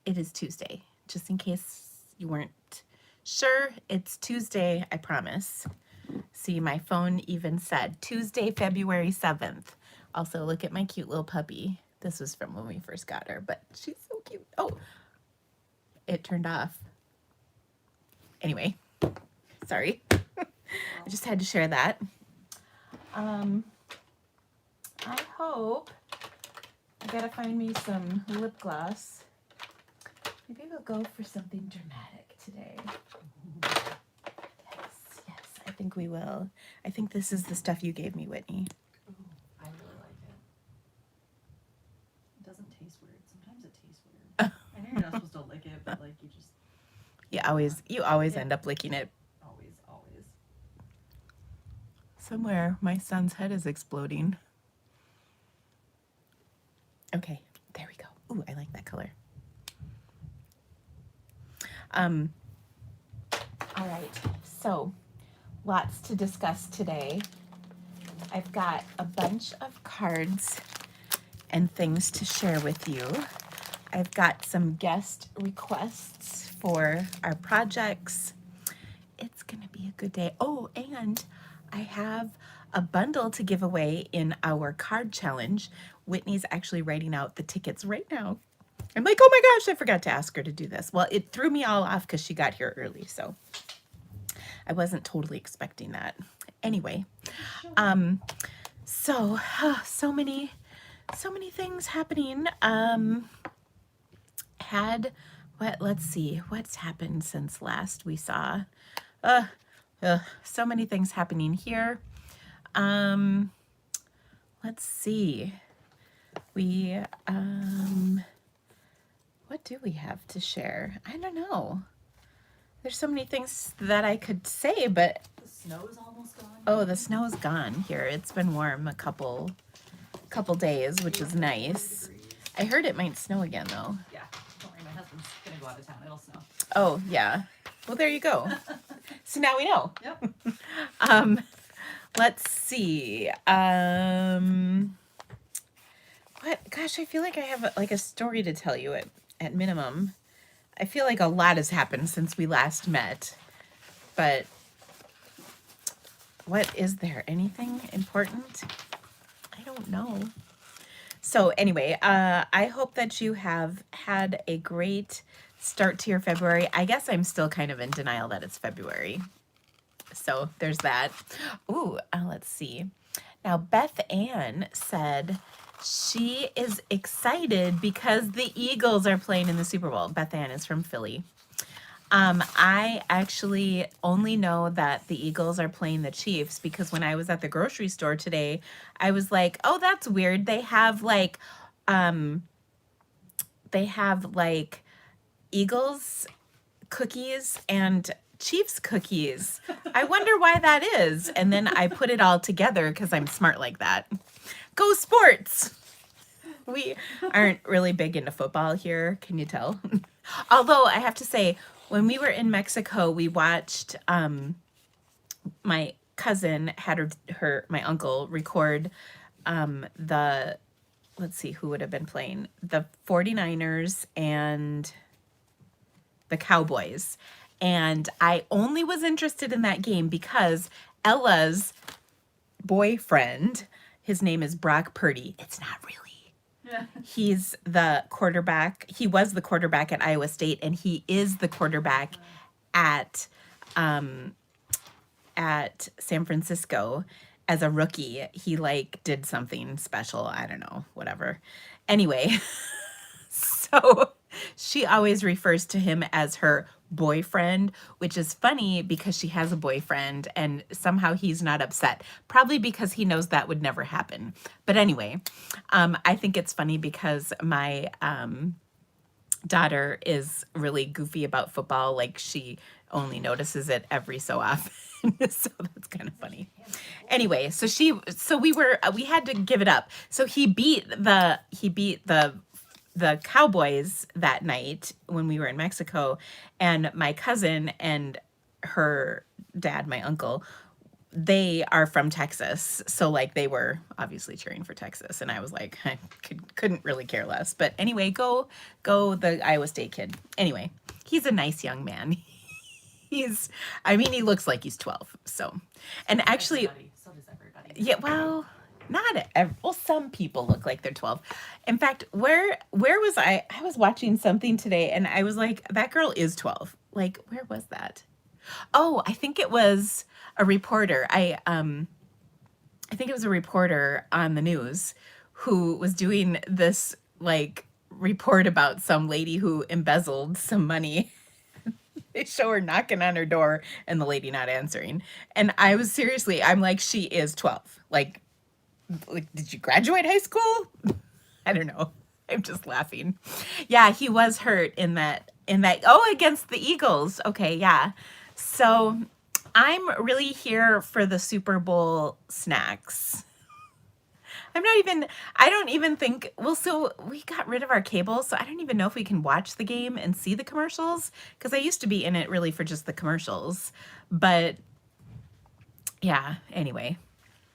it is Tuesday. Just in case you weren't sure, it's Tuesday, I promise. See, my phone even said Tuesday, February 7th. Also, look at my cute little puppy. This was from when we first got her, but she's so cute. Oh, it turned off. Anyway, sorry. I just had to share that. I hope I gotta find me some lip gloss. Maybe we'll go for something dramatic today. Yes, I think we will. I think this is the stuff you gave me, Whitney. Ooh, I really like it. It doesn't taste weird. Sometimes it tastes weird. I know you're not supposed to lick it, but like you just You always end up licking it. always. Somewhere my son's head is exploding. Okay, there we go. Ooh, I like that color. All right, so lots to discuss today. I've got a bunch of cards and things to share with you. I've got some guest requests for our projects. It's gonna be a good day. Oh, and I have a bundle to give away in our card challenge. Whitney's actually writing out the tickets right now. I'm like, oh my gosh, I forgot to ask her to do this. Well, it threw me all off because she got here early, so I wasn't totally expecting that. Anyway, so many things happening. Let's see, what's happened since last we saw? So many things happening here. Let's see. We, what do we have to share? I don't know. There's so many things that I could say, but The snow is almost gone. oh, the snow's gone here. It's been warm a couple days, which is nice. I heard it might snow again though. Yeah, don't worry, my husband's gonna go out of town. It'll snow. Oh, yeah. Well, there you go. So now we know. Yep. Let's see. What? Gosh, I feel like I have like a story to tell you at minimum. I feel like a lot has happened since we last met. But what is there? Anything important? I don't know. So anyway, I hope that you have had a great start to your February. I guess I'm still kind of in denial that it's February. So there's that. Ooh, let's see. Now, Beth Ann said she is excited because the Eagles are playing in the Super Bowl. Beth Ann is from Philly. I actually only know that the Eagles are playing the Chiefs because when I was at the grocery store today, I was like, oh, that's weird. They have like Eagles cookies and Chiefs cookies. I wonder why that is. And then I put it all together because I'm smart like that. Go sports! We aren't really big into football here, can you tell? Although I have to say, when we were in Mexico, we watched my cousin had my uncle record let's see who would have been playing, the 49ers and the Cowboys. And I only was interested in that game because Ella's boyfriend, his name is Brock Purdy. It's not really. Yeah. He's the quarterback. He was the quarterback at Iowa State, and he is the quarterback at San Francisco as a rookie. He like did something special. I don't know, whatever. Anyway, so she always refers to him as her boyfriend, which is funny because she has a boyfriend and somehow he's not upset. Probably because he knows that would never happen. But anyway, I think it's funny because my daughter is really goofy about football. Like she only notices it every so often. So that's kind of funny. Anyway, we had to give it up. So he beat the Cowboys that night when we were in Mexico, and my cousin and her dad, my uncle, they are from Texas. So like they were obviously cheering for Texas. And I was like, I couldn't really care less. But anyway, go the Iowa State kid. Anyway, he's a nice young man. I mean, he looks like he's 12. So, and actually, Everybody. So does everybody. yeah, well, well, some people look like they're 12. In fact, where was I? I was watching something today and I was like, that girl is 12. Like, where was that? Oh, I think it was a reporter. I think it was a reporter on the news who was doing this like report about some lady who embezzled some money. They show her knocking on her door and the lady not answering. And I was seriously, I'm like, she is 12. Like, did you graduate high school? I don't know. I'm just laughing. Yeah, he was hurt in that, oh, against the Eagles. Okay, yeah. So I'm really here for the Super Bowl snacks. I don't even think, well, so we got rid of our cable, so I don't even know if we can watch the game and see the commercials, because I used to be in it really for just the commercials. But yeah, anyway,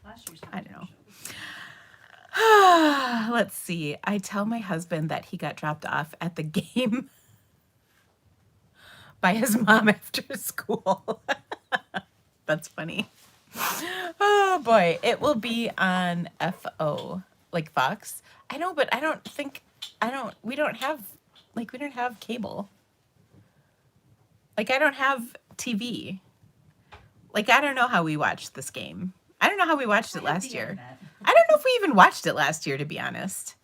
Last year's I don't know. show. Let's see. I tell my husband that he got dropped off at the game by his mom after school. That's funny. Oh boy, it will be on FO, like Fox. I know, but we don't have cable. Like, I don't have TV. Like, I don't know how we watched this game. I don't know how we watched it I have last the year. internet. I don't know if we even watched it last year, to be honest.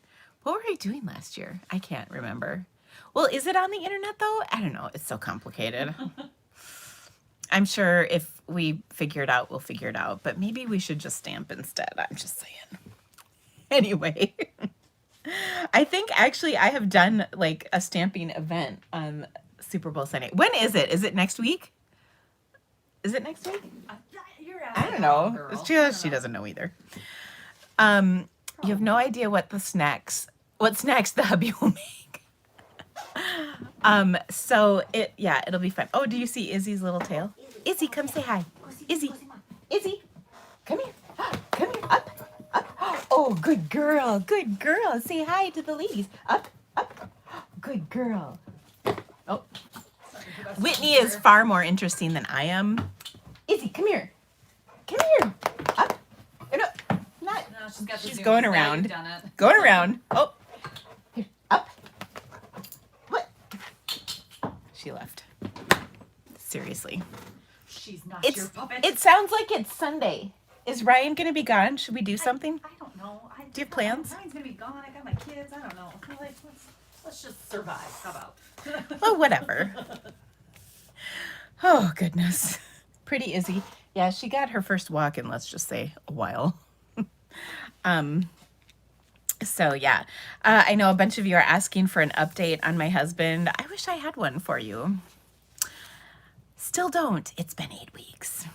What were I doing last year? I can't remember. Well, is it on the internet though? I don't know. It's so complicated. I'm sure if we figure it out, we'll figure it out. But maybe we should just stamp instead. I'm just saying. Anyway, I think actually I have done like a stamping event on Super Bowl Sunday. When is it? Is it next week? Is it next week? You're I asking don't the wrong know. girl. She I don't know. doesn't know either. You have no idea what snacks the hubby will make. So it'll be fun. Oh, do you see Izzy's little tail? Izzy, come say hi. Izzy, come here. Come here, up. Oh, good girl, good girl. Say hi to the ladies. Up. Good girl. Oh, Whitney is far more interesting than I am. Izzy, come here. Come here. Up. No, not. No, She's going around. You've done it. Going around. Oh, here, up. What? She left. Seriously. She's not your It's puppet. it sounds like it's Sunday. Is Ryan gonna be gone? Should we do something? I don't know. Do you have plans? Ryan's gonna be gone. I got my kids. I don't know. I'm like, let's just survive. How about? Oh, whatever. Oh goodness. Pretty Izzy. Yeah, she got her first walk in, let's just say, a while. So yeah, I know a bunch of you are asking for an update on my husband. I wish I had one for you. Still don't. It's been 8 weeks.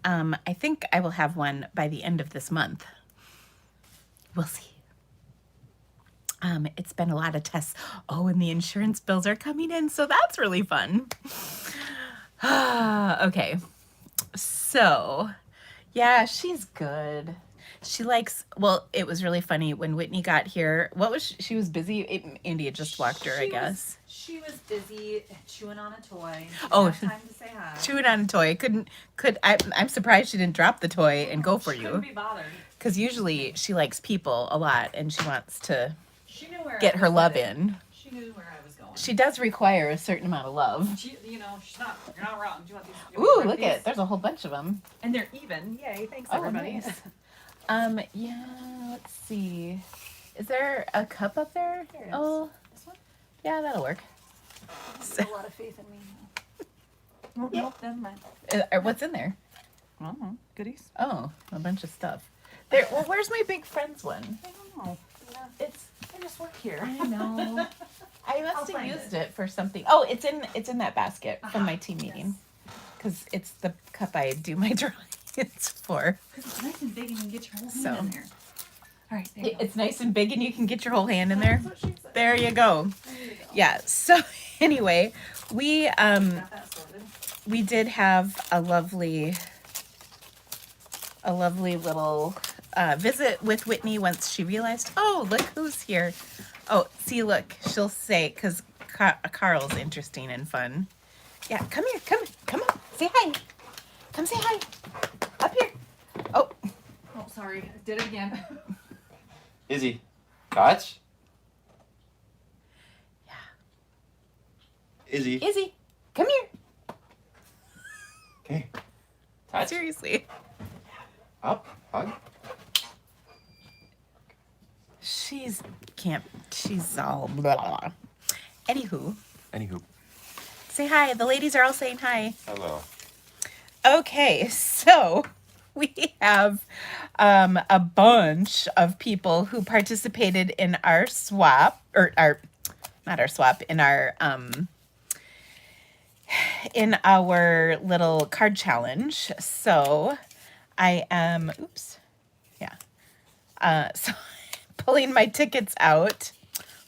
I think I will have one by the end of this month. We'll see. It's been a lot of tests. Oh, and the insurance bills are coming in, so that's really fun. Okay. So, yeah, she's good. She likes, well, it was really funny when Whitney got here. She was busy. Andy had just walked her, I guess. She was busy chewing on a toy. She Oh. didn't have time to say hi. Chewing on a toy. I'm surprised she didn't drop the toy and go for She you. couldn't be bothered. Because usually she likes people a lot and she wants to She knew where get I her was love headed. in. She knew where I was going. She does require a certain amount of love. She, you're not wrong. Do you want these? Do you Ooh, want look these? at it. There's a whole bunch of them. And they're even. Yay! Thanks Oh, everybody. nice. Yeah, let's see. Is there a cup up there? There it is. Oh, This one? yeah, that'll work. You have a lot of faith in me. Oh, Yeah. Nope, never mind. What's in there? I don't know. Goodies? Oh, a bunch of stuff. There. Well, where's my big friends one? I don't know. Yeah, It's. I just work here. I know. I I'll must have find used it. it for something. Oh, it's in that basket from my team Yes. meeting, because it's the cup I do my drawings for. It's nice and big and you can get your whole hand So. in there. All right, there you go. It's nice and big, and you can get your whole hand in there. That's what she said. There you go. There you go. Yeah. So anyway, we Got that sorted. we did have a lovely a lovely little visit with Whitney once she realized, oh, look who's here. Oh, see, look, she'll say, because Carl's interesting and fun. Yeah, come here, come on, say hi. Come say hi. Up here. Oh, Oh, sorry. I did it again. Izzy, touch. yeah. Izzy. Izzy, come here. Okay. Touch. Seriously. Up. Hug. She's all blah. Anywho, Anywho. say hi. The ladies are all saying hi. Hello. Okay, so we have a bunch of people who participated in our swap, or our, not our swap, in our little card challenge. So I am, oops, yeah. So pulling my tickets out.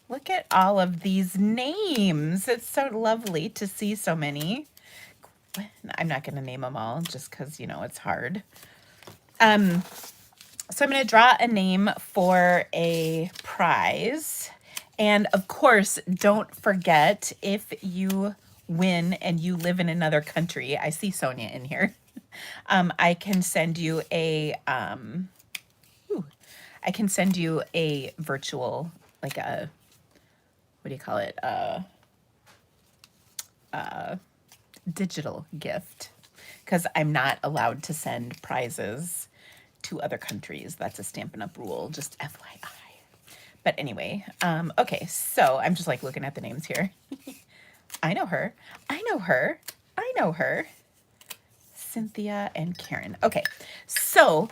Look at all of these names. It's so lovely to see so many. I'm not going to name them all just because, you know, it's hard. So I'm going to draw a name for a prize. And of course, don't forget, if you win and you live in another country, I see Sonia in here. I can send you a virtual, like a, what do you call it? Digital gift, because I'm not allowed to send prizes to other countries. That's a Stampin' Up! Rule, just FYI. But anyway, okay, so I'm just like looking at the names here. I know her. I know her. I know her. Cynthia and Karen. Okay, so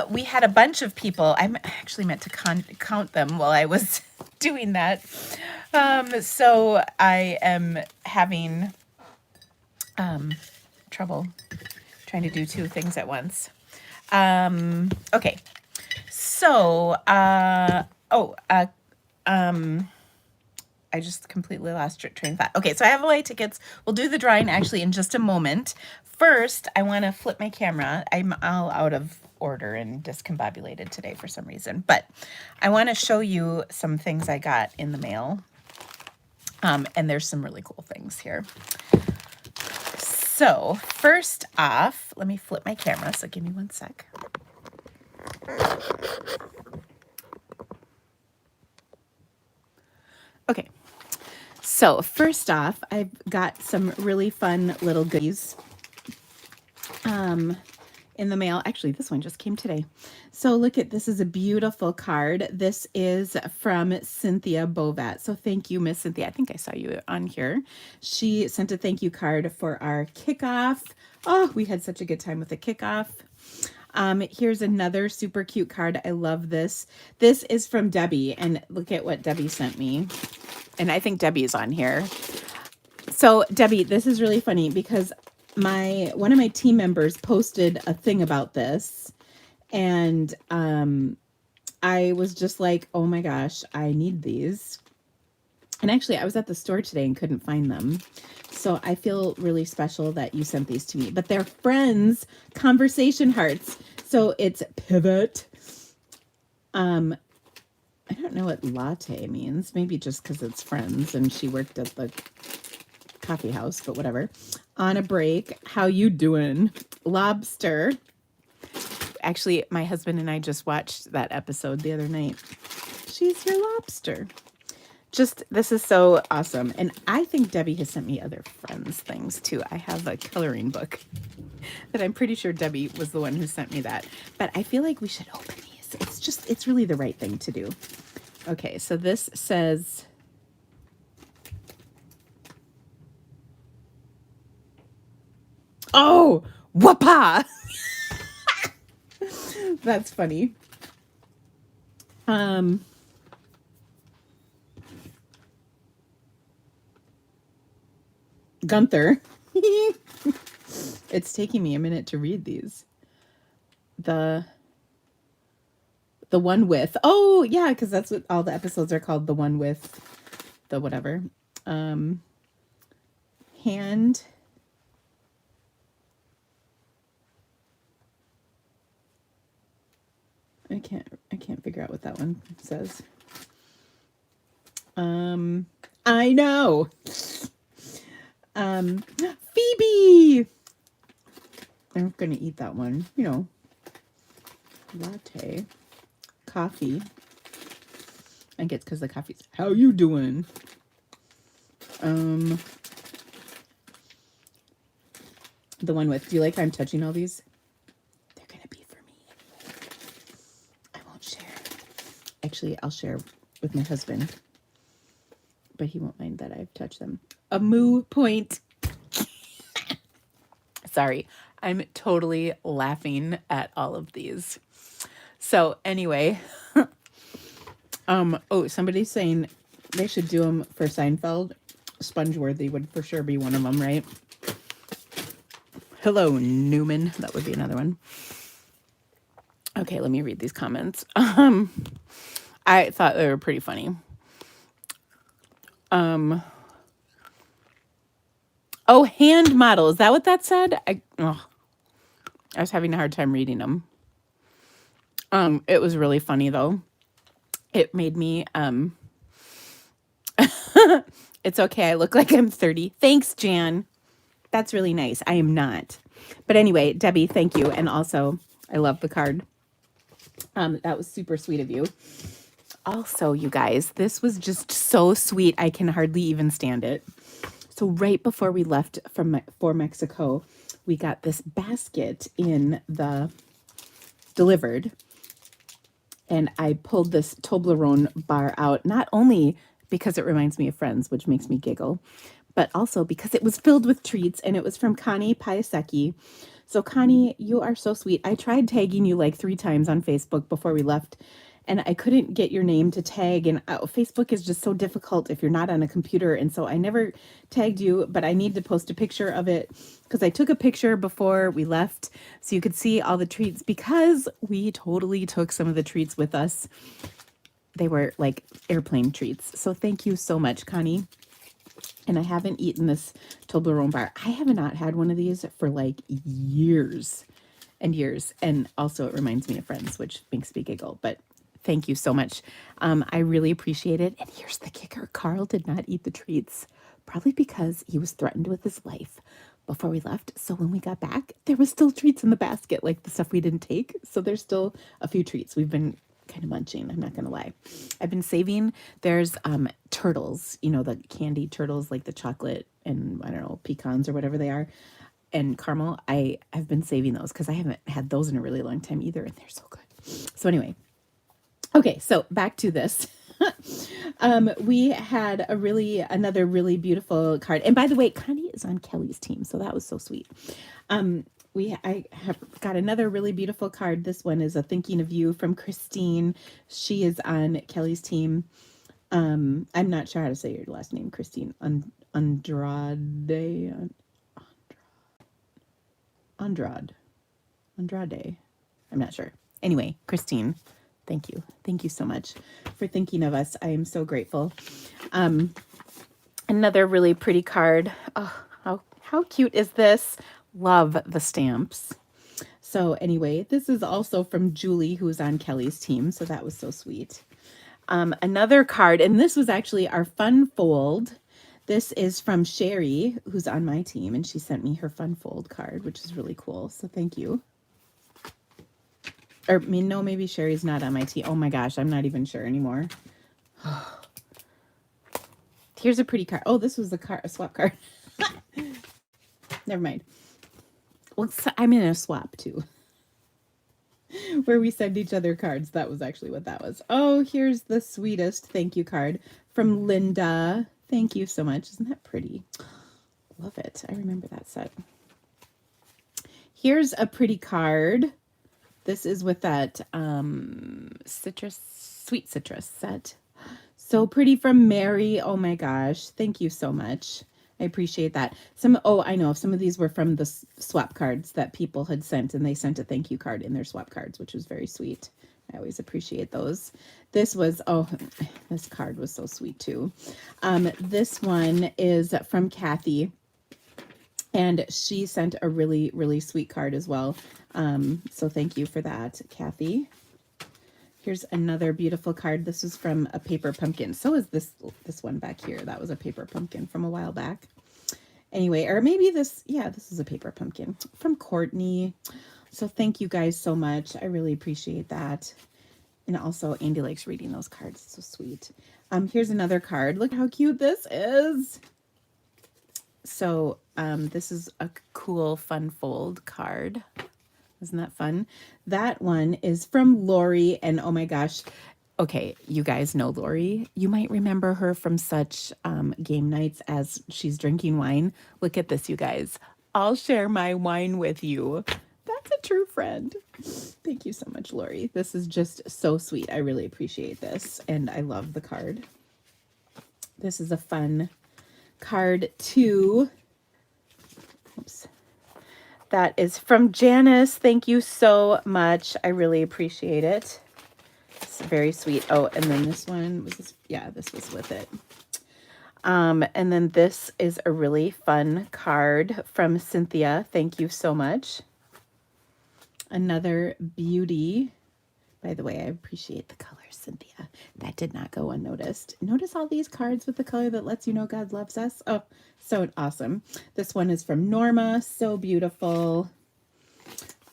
we had a bunch of people. I actually meant to count them while I was doing that. So I am having trouble trying to do two things at once. Okay, so I just completely lost train of thought. Okay, so I have all my tickets. We'll do the drawing actually in just a moment. First, I want to flip my camera. I'm all out of order and discombobulated today for some reason, but I want to show you some things I got in the mail. And there's some really cool things here. So first off, let me flip my camera. So give me one sec. Okay. So first off, I've got some really fun little goodies in the mail. Actually, this one just came today. So look at, this is a beautiful card. This is from Cynthia Bovat. So thank you, Miss Cynthia. I think I saw you on here. She sent a thank you card for our kickoff. Oh, we had such a good time with the kickoff. Here's another super cute card. I love this. This is from Debbie, and look at what Debbie sent me. And I think Debbie's on here. So Debbie, this is really funny because one of my team members posted a thing about this, and I was just like, oh my gosh, I need these. And actually, I was at the store today and couldn't find them. So I feel really special that you sent these to me. But they're Friends conversation hearts. So it's pivot. I don't know what latte means. Maybe just because it's Friends and she worked at the coffee house, but whatever. On a break. How you doing? Lobster. Actually, my husband and I just watched that episode the other night. She's your lobster. Just, this is so awesome. And I think Debbie has sent me other Friends things too. I have a coloring book that I'm pretty sure Debbie was the one who sent me that. But I feel like we should open these. It's really the right thing to do. Okay, so this says, oh, whoopah. That's funny. Gunther. It's taking me a minute to read these. The one with, oh yeah, because that's what all the episodes are called, the one with the whatever. Hand. I can't figure out what that one says. I know. Phoebe. I'm gonna eat that one. You know, latte, coffee. I guess because the coffee's. How you doing? The one with. Do you like how I'm touching all these? They're gonna be for me anyway. I won't share. Actually, I'll share with my husband, but he won't mind that I've touched them. A moo point. Sorry, I'm totally laughing at all of these. So anyway, oh, somebody's saying they should do them for Seinfeld. Spongeworthy would for sure be one of them, right? Hello, Newman. That would be another one. Okay, let me read these comments. I thought they were pretty funny. Oh, hand model. Is that what that said? I was having a hard time reading them. It was really funny though. It made me it's okay. I look like I'm 30. Thanks, Jan. That's really nice. I am not. But anyway, Debbie, thank you. And also, I love the card. That was super sweet of you. Also, you guys, this was just so sweet. I can hardly even stand it. So right before we left for Mexico, we got this basket in the delivered. And I pulled this Toblerone bar out, not only because it reminds me of Friends, which makes me giggle, but also because it was filled with treats, and it was from Connie Piasecki. So Connie, you are so sweet. I tried tagging you like 3 times on Facebook before we left, and I couldn't get your name to tag, and Facebook is just so difficult if you're not on a computer, and so I never tagged you, but I need to post a picture of it because I took a picture before we left so you could see all the treats, because we totally took some of the treats with us. They were like airplane treats. So thank you so much, Connie. And I haven't eaten this Toblerone bar. I have not had one of these for like years and years. And also it reminds me of Friends, which makes me giggle. But thank you so much. I really appreciate it. And here's the kicker. Carl did not eat the treats, probably because he was threatened with his life before we left. So when we got back, there was still treats in the basket, like the stuff we didn't take. So there's still a few treats. We've been kind of munching, I'm not gonna lie. I've been saving. There's turtles, you know, the candy turtles, like the chocolate and I don't know, pecans or whatever they are, and caramel. I have been saving those because I haven't had those in a really long time either, and they're so good. So anyway, okay, so back to this. We had another really beautiful card, and by the way, Connie is on Kelly's team, so that was so sweet. I have got another really beautiful card. This one is a thinking of you from Christine. She is on Kelly's team. I'm not sure how to say your last name, Christine. Andrade. I'm not sure. Anyway, Christine, thank you. Thank you so much for thinking of us. I am so grateful. Another really pretty card. Oh, how cute is this? Love the stamps. So anyway, this is also from Julie, who's on Kelly's team. So that was so sweet. Another card, and this was actually our fun fold. This is from Sherry, who's on my team, and she sent me her fun fold card, which is really cool. So thank you. Or no, maybe Sherry's not on my team. Oh my gosh, I'm not even sure anymore. Here's a pretty card. Oh, this was a swap card. Never mind. Well, I'm in a swap too, where we send each other cards. That was actually what that was. Oh, here's the sweetest thank you card from Linda. Thank you so much. Isn't that pretty? Love it. I remember that set. Here's a pretty card. This is with that sweet citrus set. So pretty from Mary. Oh my gosh. Thank you so much. I appreciate that. I know some of these were from the swap cards that people had sent, and they sent a thank you card in their swap cards, which was very sweet. I always appreciate those. This card was so sweet too. This one is from Kathy, and she sent a really, really sweet card as well. So thank you for that, Kathy. Here's another beautiful card. This is from a paper pumpkin. So is this one back here. That was a paper pumpkin from a while back. Anyway, or maybe this, yeah, this is a paper pumpkin from Courtney. So thank you guys so much. I really appreciate that. And also Andy likes reading those cards. It's so sweet. Here's another card. Look how cute this is. So this is a cool fun fold card. Isn't that fun? That one is from Lori, and oh my gosh. Okay, you guys know Lori. You might remember her from such game nights as She's Drinking Wine. Look at this, you guys. I'll share my wine with you. That's a true friend. Thank you so much, Lori. This is just so sweet. I really appreciate this, and I love the card. This is a fun card too. Oops. That is from Janice. Thank you so much. I really appreciate it. It's very sweet. Oh, and then this one was this. Yeah, this was with it. And then this is a really fun card from Cynthia. Thank you so much. Another beauty. By the way, I appreciate the color, Cynthia. That did not go unnoticed. Notice all these cards with the color that lets you know God loves us. Oh, so awesome. This one is from Norma. So beautiful.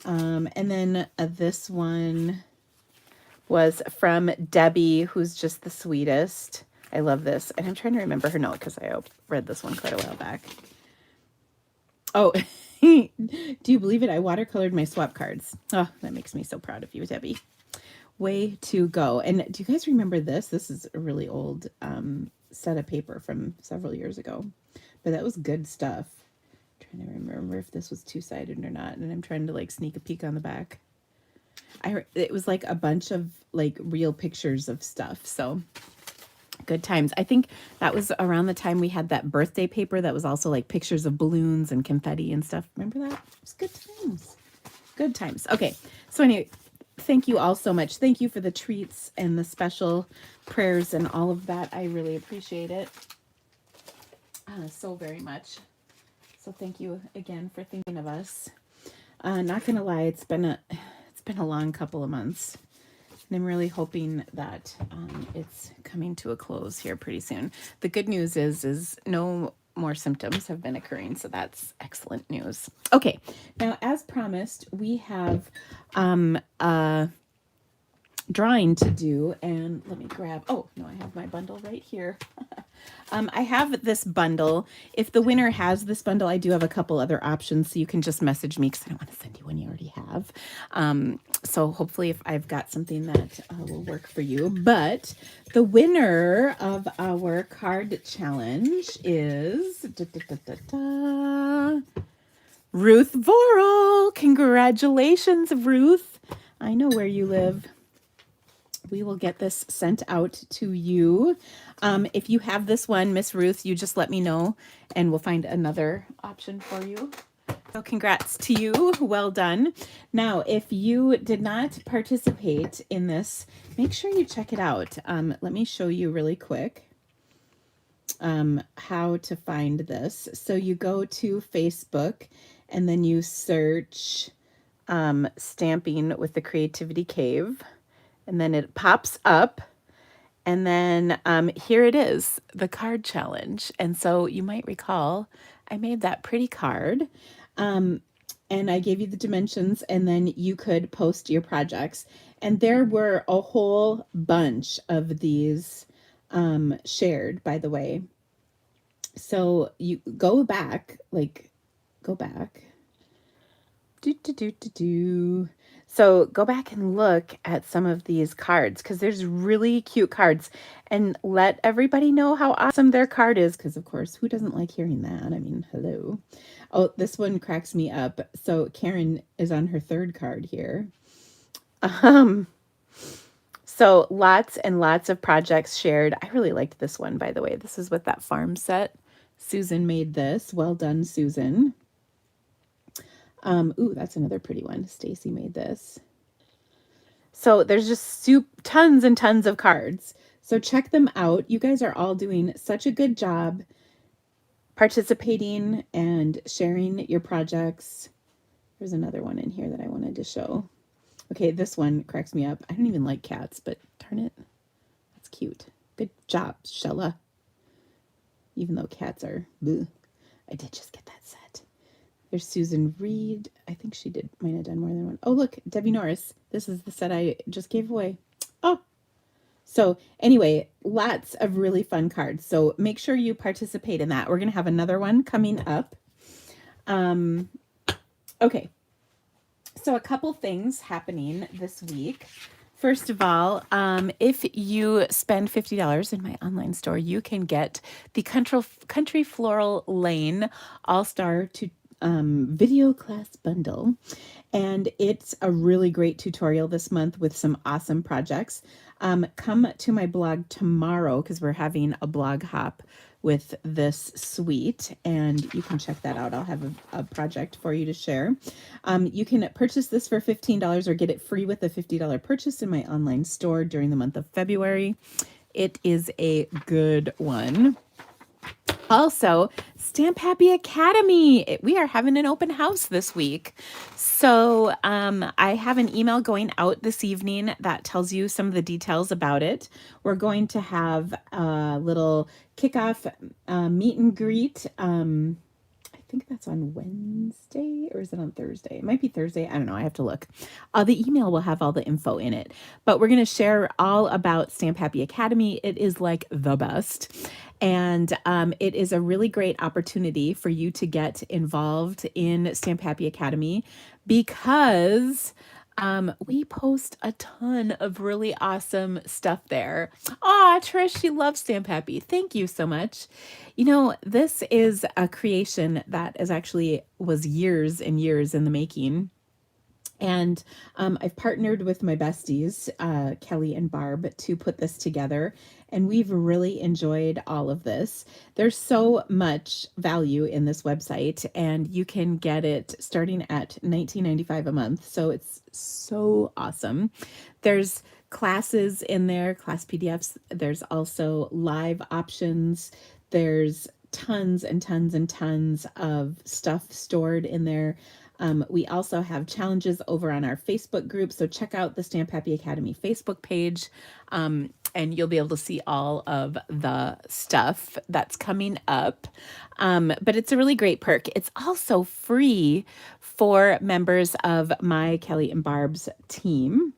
And then this one was from Debbie, who's just the sweetest. I love this. And I'm trying to remember her note because I read this one quite a while back. Oh, do you believe it? I watercolored my swap cards. Oh, that makes me so proud of you, Debbie. Way to go. And do you guys remember this? This is a really old set of paper from several years ago. But that was good stuff. I'm trying to remember if this was two-sided or not. And I'm trying to like sneak a peek on the back. It was like a bunch of like real pictures of stuff. So good times. I think that was around the time we had that birthday paper that was also like pictures of balloons and confetti and stuff. Remember that? It was good times. Good times. Okay. So anyway, thank you all so much. Thank you for the treats and the special prayers and all of that. I really appreciate it so very much. So thank you again for thinking of us. Not gonna lie, it's been a long couple of months, and I'm really hoping that it's coming to a close here pretty soon. The good news is no more symptoms have been occurring, so that's excellent news. Okay, now as promised, we have a drawing to do, and let me grab, oh no, I have my bundle right here. I have this bundle. If the winner has this bundle, I do have a couple other options, so you can just message me because I don't want to send you one you already have. So hopefully if I've got something that will work for you. But the winner of our card challenge is Ruth Vorel. Congratulations, Ruth. I know where you live. We will get this sent out to you. If you have this one, Miss Ruth, you just let me know and we'll find another option for you. So congrats to you. Well done. Now, if you did not participate in this, make sure you check it out. Let me show you really quick how to find this. So you go to Facebook and then you search Stamping with the Creativity Cave. And then it pops up, and then here it is, the card challenge. And so you might recall I made that pretty card, and I gave you the dimensions, and then you could post your projects. And there were a whole bunch of these shared, by the way. So you go back. So go back and look at some of these cards because there's really cute cards, and let everybody know how awesome their card is because, of course, who doesn't like hearing that? I mean, hello. Oh, this one cracks me up. So Karen is on her third card here. So lots and lots of projects shared. I really liked this one, by the way. This is with that farm set. Susan made this. Well done, Susan. Ooh, that's another pretty one. Stacy made this. So there's just tons and tons of cards. So check them out. You guys are all doing such a good job participating and sharing your projects. There's another one in here that I wanted to show. Okay, this one cracks me up. I don't even like cats, but darn it, that's cute. Good job, Shella. Even though cats are, bleh. I did just get that set. There's Susan Reed. I think she might have done more than one. Oh, look, Debbie Norris. This is the set I just gave away. Oh, so anyway, lots of really fun cards. So make sure you participate in that. We're going to have another one coming up. Okay. So a couple things happening this week. First of all, if you spend $50 in my online store, you can get the Country Floral Lane All-Star video class bundle. And it's a really great tutorial this month with some awesome projects. Come to my blog tomorrow because we're having a blog hop with this suite, and you can check that out. I'll have a project for you to share. You can purchase this for $15 or get it free with a $50 purchase in my online store during the month of February. It is a good one. Also, Stamp Happy Academy. We are having an open house this week. So I have an email going out this evening that tells you some of the details about it. We're going to have a little kickoff meet and greet. I think that's on Wednesday, or is it on Thursday? It might be Thursday. I don't know. I have to look. The email will have all the info in it. But we're going to share all about Stamp Happy Academy. It is like the best. And it is a really great opportunity for you to get involved in Stamp Happy Academy because we post a ton of really awesome stuff there. Aw, Trish, she loves Stamp Happy. Thank you so much. You know, this is a creation that was years and years in the making. And I've partnered with my besties, Kelly and Barb, to put this together. And we've really enjoyed all of this. There's so much value in this website, and you can get it starting at $19.95 a month. So it's so awesome. There's classes in there, class PDFs. There's also live options. There's tons and tons and tons of stuff stored in there. We also have challenges over on our Facebook group. So check out the Stamp Happy Academy Facebook page, and you'll be able to see all of the stuff that's coming up. But it's a really great perk. It's also free for members of my Kelly and Barb's team,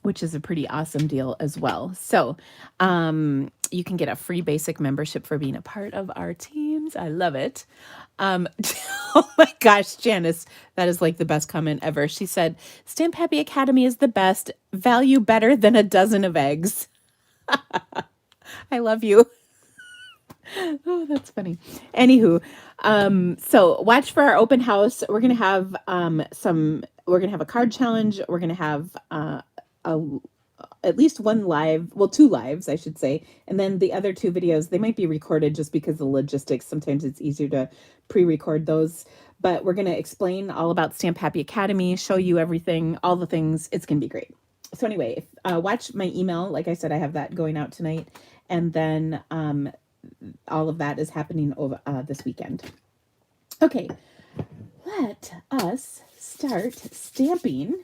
which is a pretty awesome deal as well. So you can get a free basic membership for being a part of our teams. I love it. Oh my gosh, Janice, that is like the best comment ever. She said, Stamp Happy Academy is the best, value better than a dozen of eggs. I love you. Oh, that's funny. Anywho, so watch for our open house. We're gonna have a card challenge. We're gonna have at least one live, well, two lives, I should say. And then the other two videos, they might be recorded just because of the logistics. Sometimes it's easier to pre-record those. But we're going to explain all about Stamp Happy Academy, show you everything, all the things. It's going to be great. So anyway, watch my email. Like I said, I have that going out tonight. And then all of that is happening over this weekend. Okay, let us start stamping.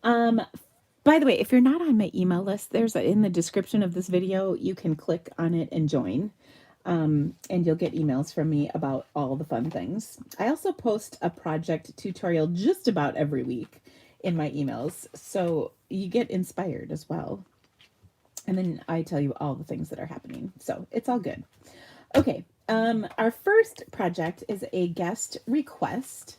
By the way, if you're not on my email list, there's in the description of this video, you can click on it and join. And you'll get emails from me about all the fun things. I also post a project tutorial just about every week in my emails, so you get inspired as well. And then I tell you all the things that are happening, so it's all good. Okay, our first project is a guest request.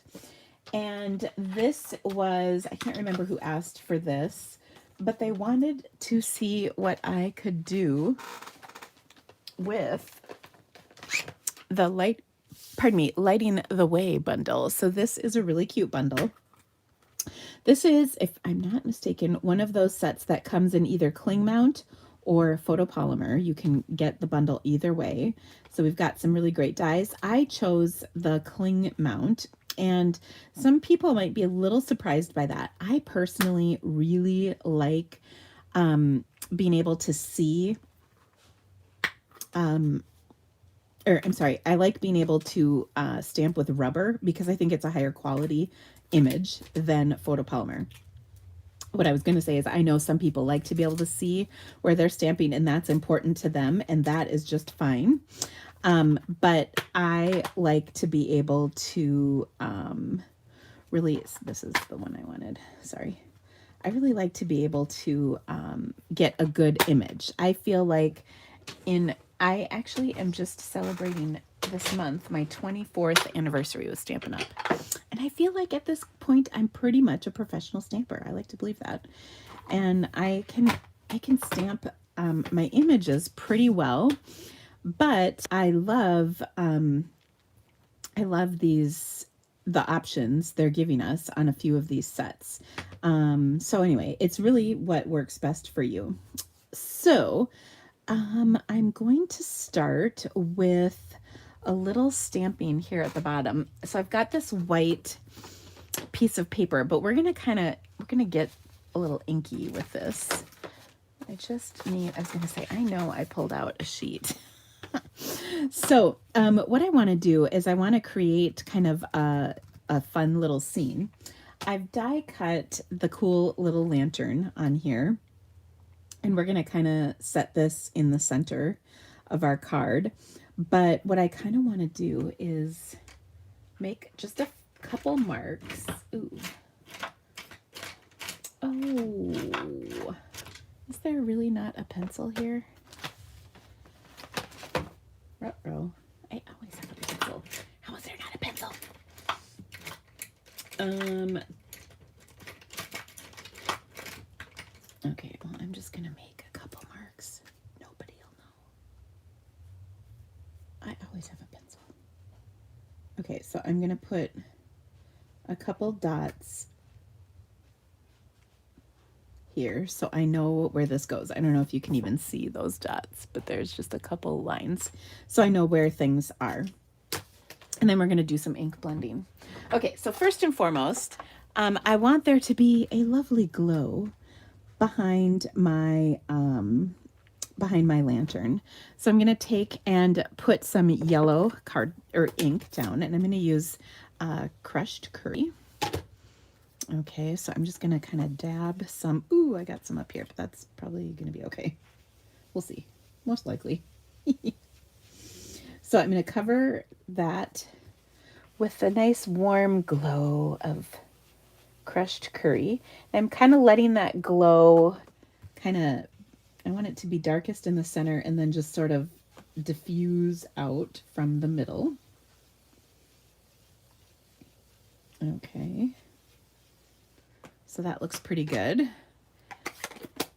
And this was, I can't remember who asked for this, but they wanted to see what I could do with the Lighting the Way bundle. So this is a really cute bundle. This is, if I'm not mistaken, one of those sets that comes in either cling mount or photopolymer. You can get the bundle either way. So we've got some really great dies. I chose the cling mount, and some people might be a little surprised by that. I personally really like being able to see, I like being able to stamp with rubber because I think it's a higher quality image than photopolymer. what I was going to say is I know some people like to be able to see where they're stamping, and that's important to them, and that is just fine. But I like to be able to really, this is the one I wanted. Sorry. I really like to be able to get a good image. I feel like I actually am just celebrating this month my 24th anniversary with Stampin' Up. And I feel like at this point I'm pretty much a professional stamper. I like to believe that. And I can stamp my images pretty well, but I love the options they're giving us on a few of these sets. So anyway, it's really what works best for you. So I'm going to start with a little stamping here at the bottom. So I've got this white piece of paper, but we're gonna get a little inky with this. I was gonna say, I know I pulled out a sheet. So what I want to do is I want to create kind of a fun little scene. I've die cut the cool little lantern on here, and we're going to kind of set this in the center of our card. But what I kind of want to do is make just a couple marks. Ooh. Oh, is there really not a pencil here? Ruh-roh. I always have a pencil. How is there not a pencil? Okay, well, I'm just gonna make a couple marks. Nobody will know. I always have a pencil. Okay, so I'm gonna put a couple dots here so I know where this goes. I don't know if you can even see those dots, but there's just a couple lines so I know where things are. And then we're going to do some ink blending. Okay, so first and foremost, I want there to be a lovely glow behind my lantern. So I'm going to take and put some yellow card or ink down, and I'm going to use crushed curry. Okay, so I'm just gonna kind of dab some. Ooh, I got some up here, but that's probably gonna be okay. We'll see, most likely. So I'm gonna cover that with a nice warm glow of crushed curry. I'm kind of letting that glow I want it to be darkest in the center and then just sort of diffuse out from the middle. Okay. So that looks pretty good.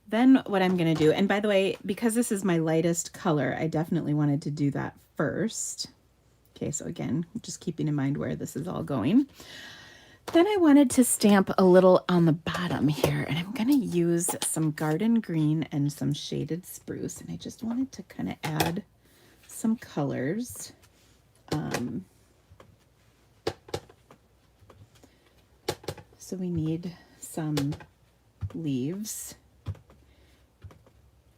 Then what I'm going to do, and by the way, because this is my lightest color, I definitely wanted to do that first. Okay, so again, just keeping in mind where this is all going. Then I wanted to stamp a little on the bottom here, and I'm going to use some garden green and some shaded spruce, and I just wanted to kind of add some colors. So we need some leaves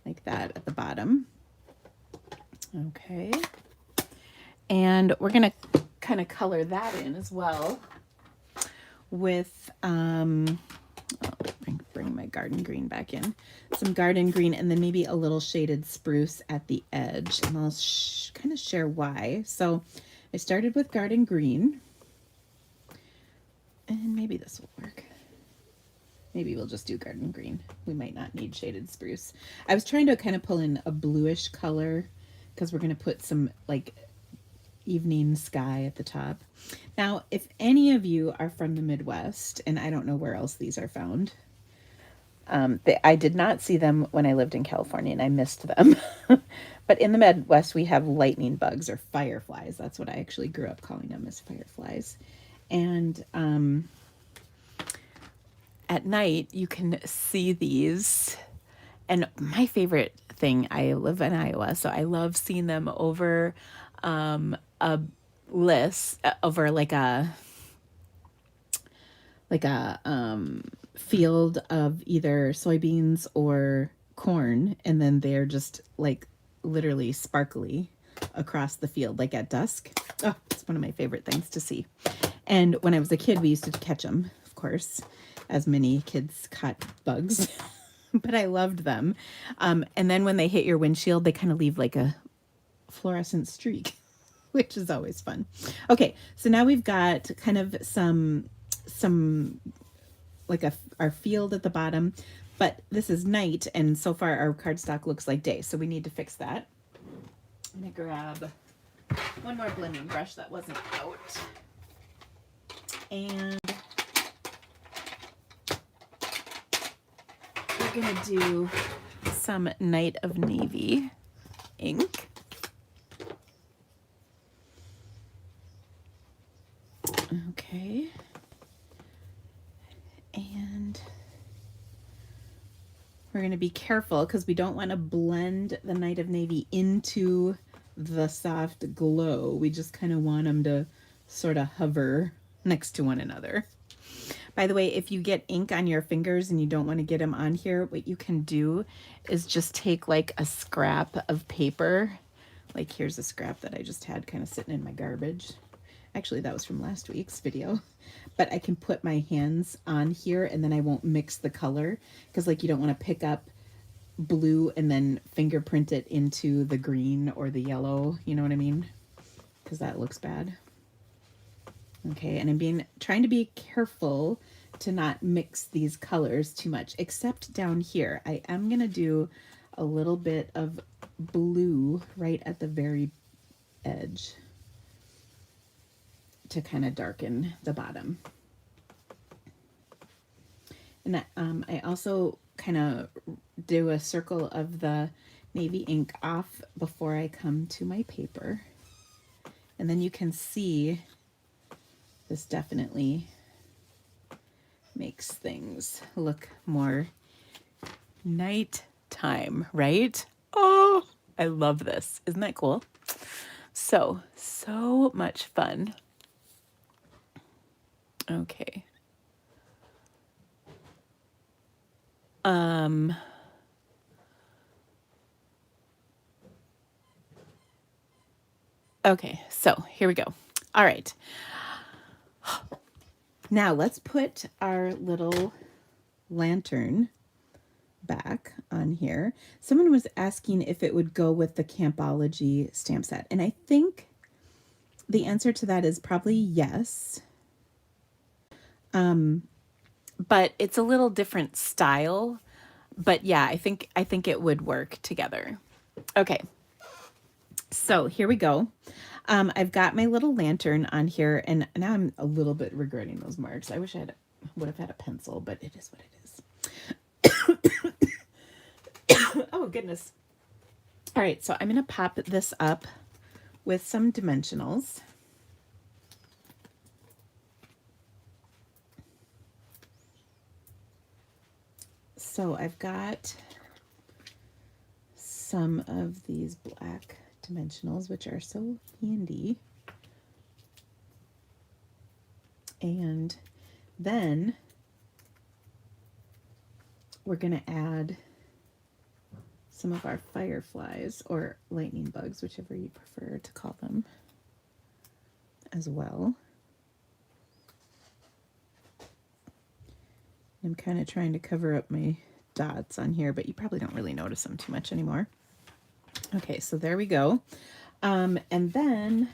like that at the bottom. Okay. And we're going to kind of color that in as well with, bring my garden green back in. Some garden green and then maybe a little shaded spruce at the edge. And I'll kind of share why. So I started with garden green. And maybe this will work. Maybe we'll just do garden green. We might not need shaded spruce. I was trying to kind of pull in a bluish color because we're going to put some like evening sky at the top. Now, if any of you are from the Midwest, and I don't know where else these are found, I did not see them when I lived in California and I missed them. But in the Midwest, we have lightning bugs or fireflies. That's what I actually grew up calling them, as fireflies. And at night, you can see these. And my favorite thing, I live in Iowa, so I love seeing them over a list, over like a field of either soybeans or corn, and then they're just like literally sparkly across the field, like at dusk. Oh, it's one of my favorite things to see. And when I was a kid, we used to catch them, of course. as many kids caught bugs, but I loved them. And then when they hit your windshield, they kind of leave like a fluorescent streak, which is always fun. Okay, so now we've got kind of some like our field at the bottom, but this is night, and so far our cardstock looks like day, so we need to fix that. I'm gonna grab one more blending brush that wasn't out, and we're gonna do some Night of Navy ink. Okay. And we're going to be careful because we don't want to blend the Night of Navy into the soft glow. We just kind of want them to sort of hover next to one another. By the way, if you get ink on your fingers and you don't want to get them on here, what you can do is just take like a scrap of paper. Like here's a scrap that I just had kind of sitting in my garbage. Actually, that was from last week's video. But I can put my hands on here and then I won't mix the color because like you don't want to pick up blue and then fingerprint it into the green or the yellow. You know what I mean? Because that looks bad. Okay, and I'm trying to be careful to not mix these colors too much, except down here. I am going to do a little bit of blue right at the very edge to kind of darken the bottom. And I also kind of do a circle of the navy ink off before I come to my paper. And then you can see this definitely makes things look more nighttime, right? Oh, I love this. Isn't that cool? So much fun. Okay. Okay, so here we go. All right. Now let's put our little lantern back on here. Someone was asking if it would go with the Campology stamp set, and I think the answer to that is probably yes. But it's a little different style. But yeah, I think it would work together. Okay. So here we go. I've got my little lantern on here, and now I'm a little bit regretting those marks. I wish I would have had a pencil, but it is what it is. Oh, goodness. All right, so I'm going to pop this up with some dimensionals. So I've got some of these black dimensionals, which are so handy. And then we're going to add some of our fireflies or lightning bugs, whichever you prefer to call them, as well. I'm kind of trying to cover up my dots on here, but you probably don't really notice them too much anymore. Okay, so there we go. And then,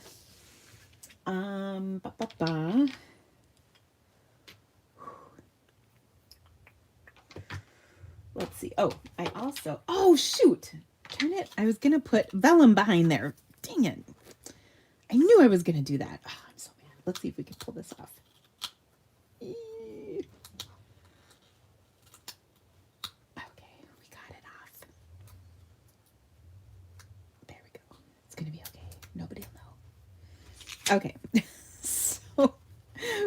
let's see. Oh, oh shoot, darn it. I was going to put vellum behind there. Dang it. I knew I was going to do that. Oh, I'm so mad. Let's see if we can pull this off. Okay, so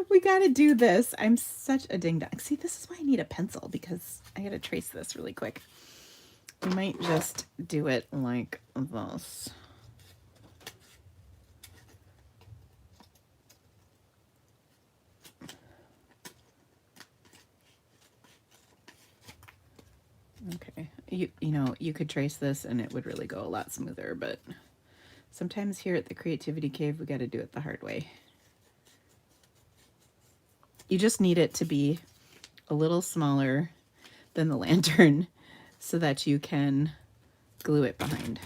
we got to do this. I'm such a ding dong. See, this is why I need a pencil, because I got to trace this really quick. We might just do it like this. Okay, you know, you could trace this and it would really go a lot smoother, but sometimes here at the Creativity Cave, we got to do it the hard way. You just need it to be a little smaller than the lantern so that you can glue it behind.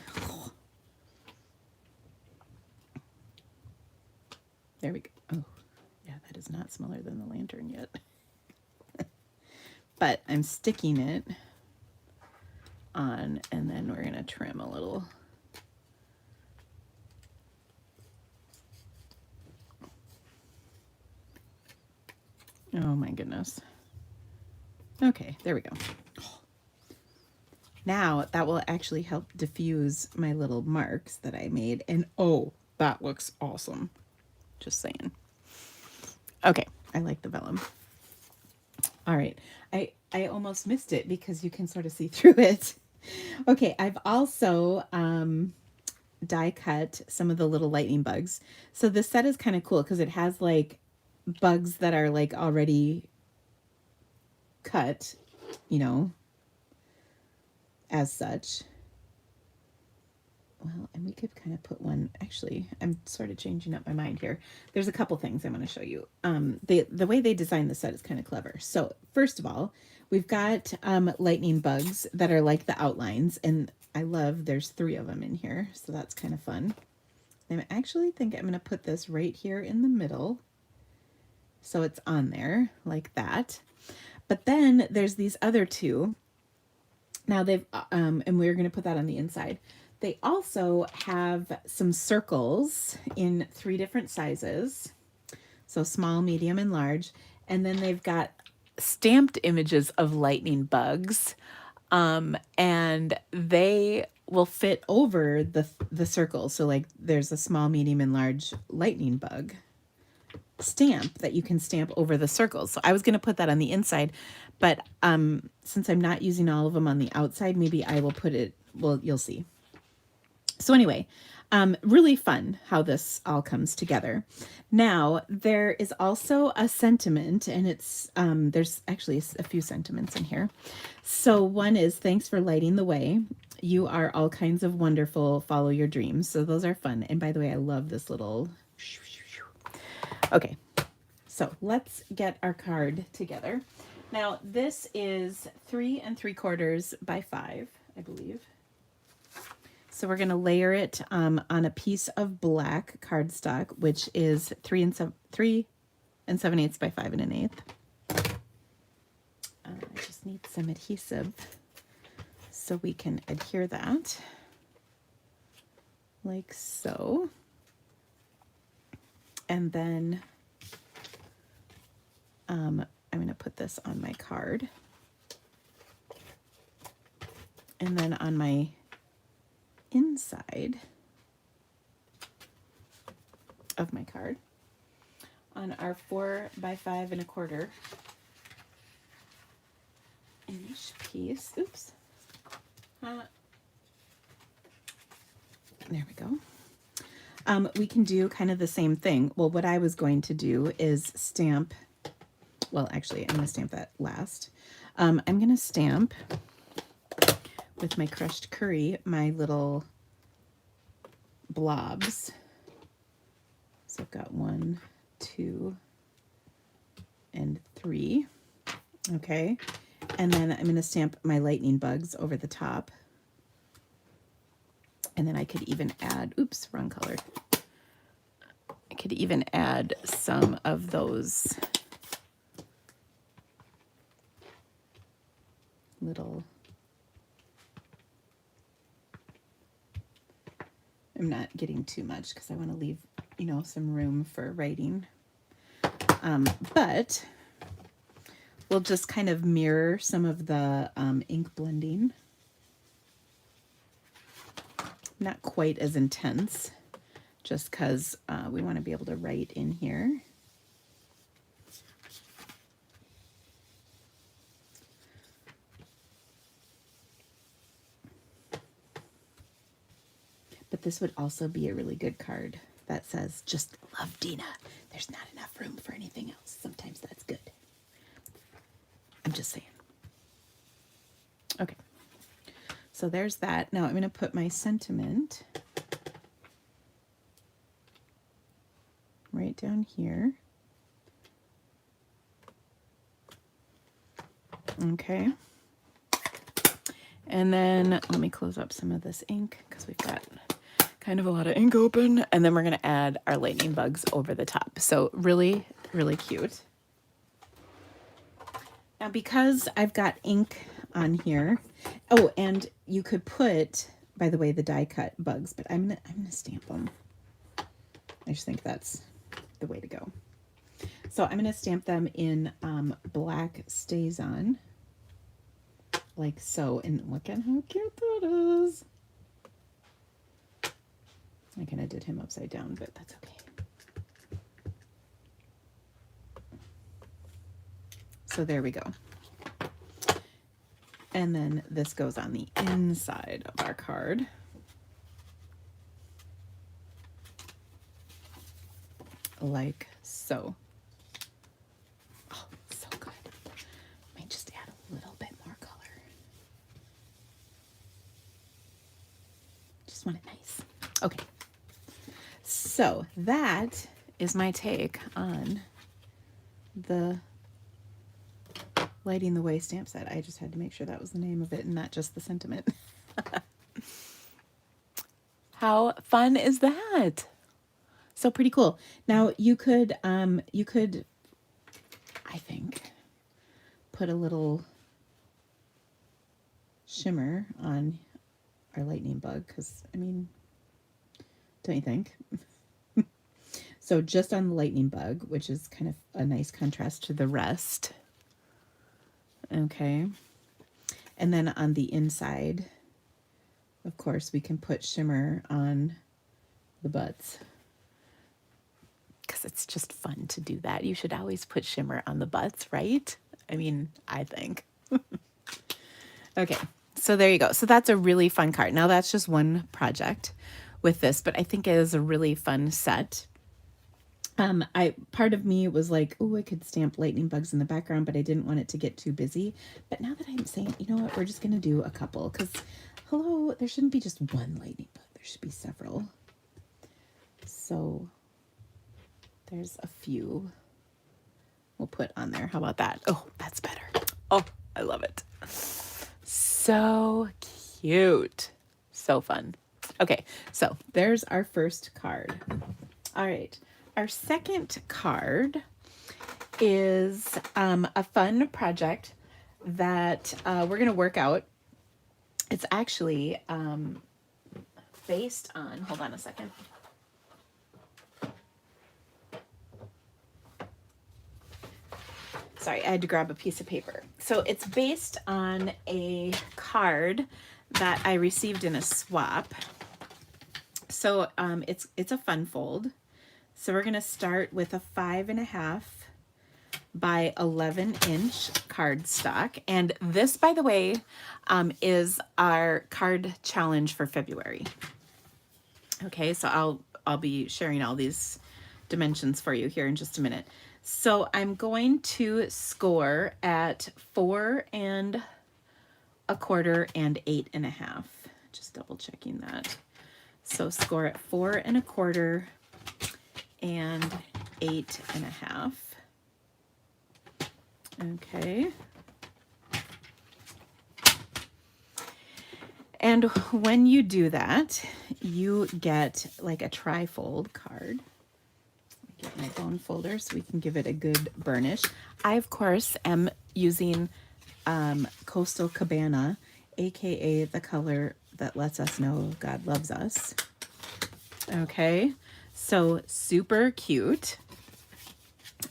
There we go. Oh, yeah, that is not smaller than the lantern yet. But I'm sticking it on, and then we're going to trim a little. Oh my goodness. Okay, there we go. Now that will actually help diffuse my little marks that I made. And oh, that looks awesome. Just saying. Okay, I like the vellum. All right, I almost missed it because you can sort of see through it. Okay, I've also die cut some of the little lightning bugs. So this set is kind of cool because it has like bugs that are like already cut, you know, as such. Well, and we could kind of put one, actually, I'm sort of changing up my mind here. There's a couple things I want to show you. The way they designed the set is kind of clever. So first of all, we've got lightning bugs that are like the outlines, and I love, there's 3 of them in here, so that's kind of fun. I actually think I'm going to put this right here in the middle, so it's on there like that. But then there's these other 2. Now they've, and we're going to put that on the inside. They also have some circles in 3 different sizes. So small, medium, and large. And then they've got stamped images of lightning bugs. And they will fit over the circles. So like there's a small, medium, and large lightning bug stamp that you can stamp over the circles. So I was going to put that on the inside, but since I'm not using all of them on the outside, maybe I will put it, well, you'll see. So anyway, really fun how this all comes together. Now, there is also a sentiment, and it's, there's actually a few sentiments in here. So one is, thanks for lighting the way. You are all kinds of wonderful, follow your dreams. So those are fun. And by the way, I love this little, okay, so let's get our card together. Now, this is 3 3/4 by 5, I believe. So we're going to layer it on a piece of black cardstock, which is 3 7/8 by 5 1/8. I just need some adhesive so we can adhere that like so. And then I'm going to put this on my card. And then on my inside of my card, on our 4 by 5 1/4 inch piece, oops, there we go. We can do kind of the same thing. Well, what I was going to do is stamp, well, actually, I'm going to stamp that last. I'm going to stamp with my crushed curry my little blobs. So I've got 1, 2, and 3. Okay. And then I'm going to stamp my lightning bugs over the top. And then I could even add, oops, wrong color. I could even add some of those little, I'm not getting too much because I want to leave, you know, some room for writing. But we'll just kind of mirror some of the ink blending. Not quite as intense, just because we want to be able to write in here. But this would also be a really good card that says, just love Dina. There's not enough room for anything else. Sometimes that's good. I'm just saying. Okay. So there's that. Now I'm going to put my sentiment right down here. Okay. And then let me close up some of this ink because we've got kind of a lot of ink open. And then we're going to add our lightning bugs over the top. So really, really cute. Now, because I've got ink on here, oh, and you could put, by the way, the die cut bugs, but I'm gonna stamp them. I just think that's the way to go. So I'm gonna stamp them in black StazOn, like so. And look at how cute that is. I kind of did him upside down, but that's okay. So there we go. And then this goes on the inside of our card. Like so. Oh, so good. Might just add a little bit more color. Just want it nice. Okay. So that is my take on the Lighting the Way stamp set. I just had to make sure that was the name of it and not just the sentiment. How fun is that? So pretty cool. Now you could, I think, put a little shimmer on our lightning bug because, I mean, don't you think? So just on the lightning bug, which is kind of a nice contrast to the rest. Okay. And then on the inside, of course, we can put shimmer on the butts. Because it's just fun to do that. You should always put shimmer on the butts, right? I mean, I think. Okay, so there you go. So that's a really fun card. Now that's just one project with this, but I think it is a really fun set. Part of me was like, oh, I could stamp lightning bugs in the background, but I didn't want it to get too busy. But now that I'm saying, you know what, we're just gonna do a couple because, hello, there shouldn't be just one lightning bug. There should be several. So there's a few we'll put on there. How about that? Oh, that's better. Oh, I love it. So cute. So fun. Okay, so there's our first card. All right. Our second card is a fun project that we're going to work out. It's actually based on, hold on a second. Sorry, I had to grab a piece of paper. So it's based on a card that I received in a swap. So it's a fun fold. So we're gonna start with a 5.5 by 11-inch cardstock. And this, by the way, is our card challenge for February. Okay, so I'll be sharing all these dimensions for you here in just a minute. So I'm going to score at 4 1/4 and 8.5. Just double checking that. So score at 4 1/4 and 8.5. Okay. And when you do that, you get like a trifold card. Get my bone folder so we can give it a good burnish. I, of course, am using Coastal Cabana, aka the color that lets us know God loves us. Okay, so super cute.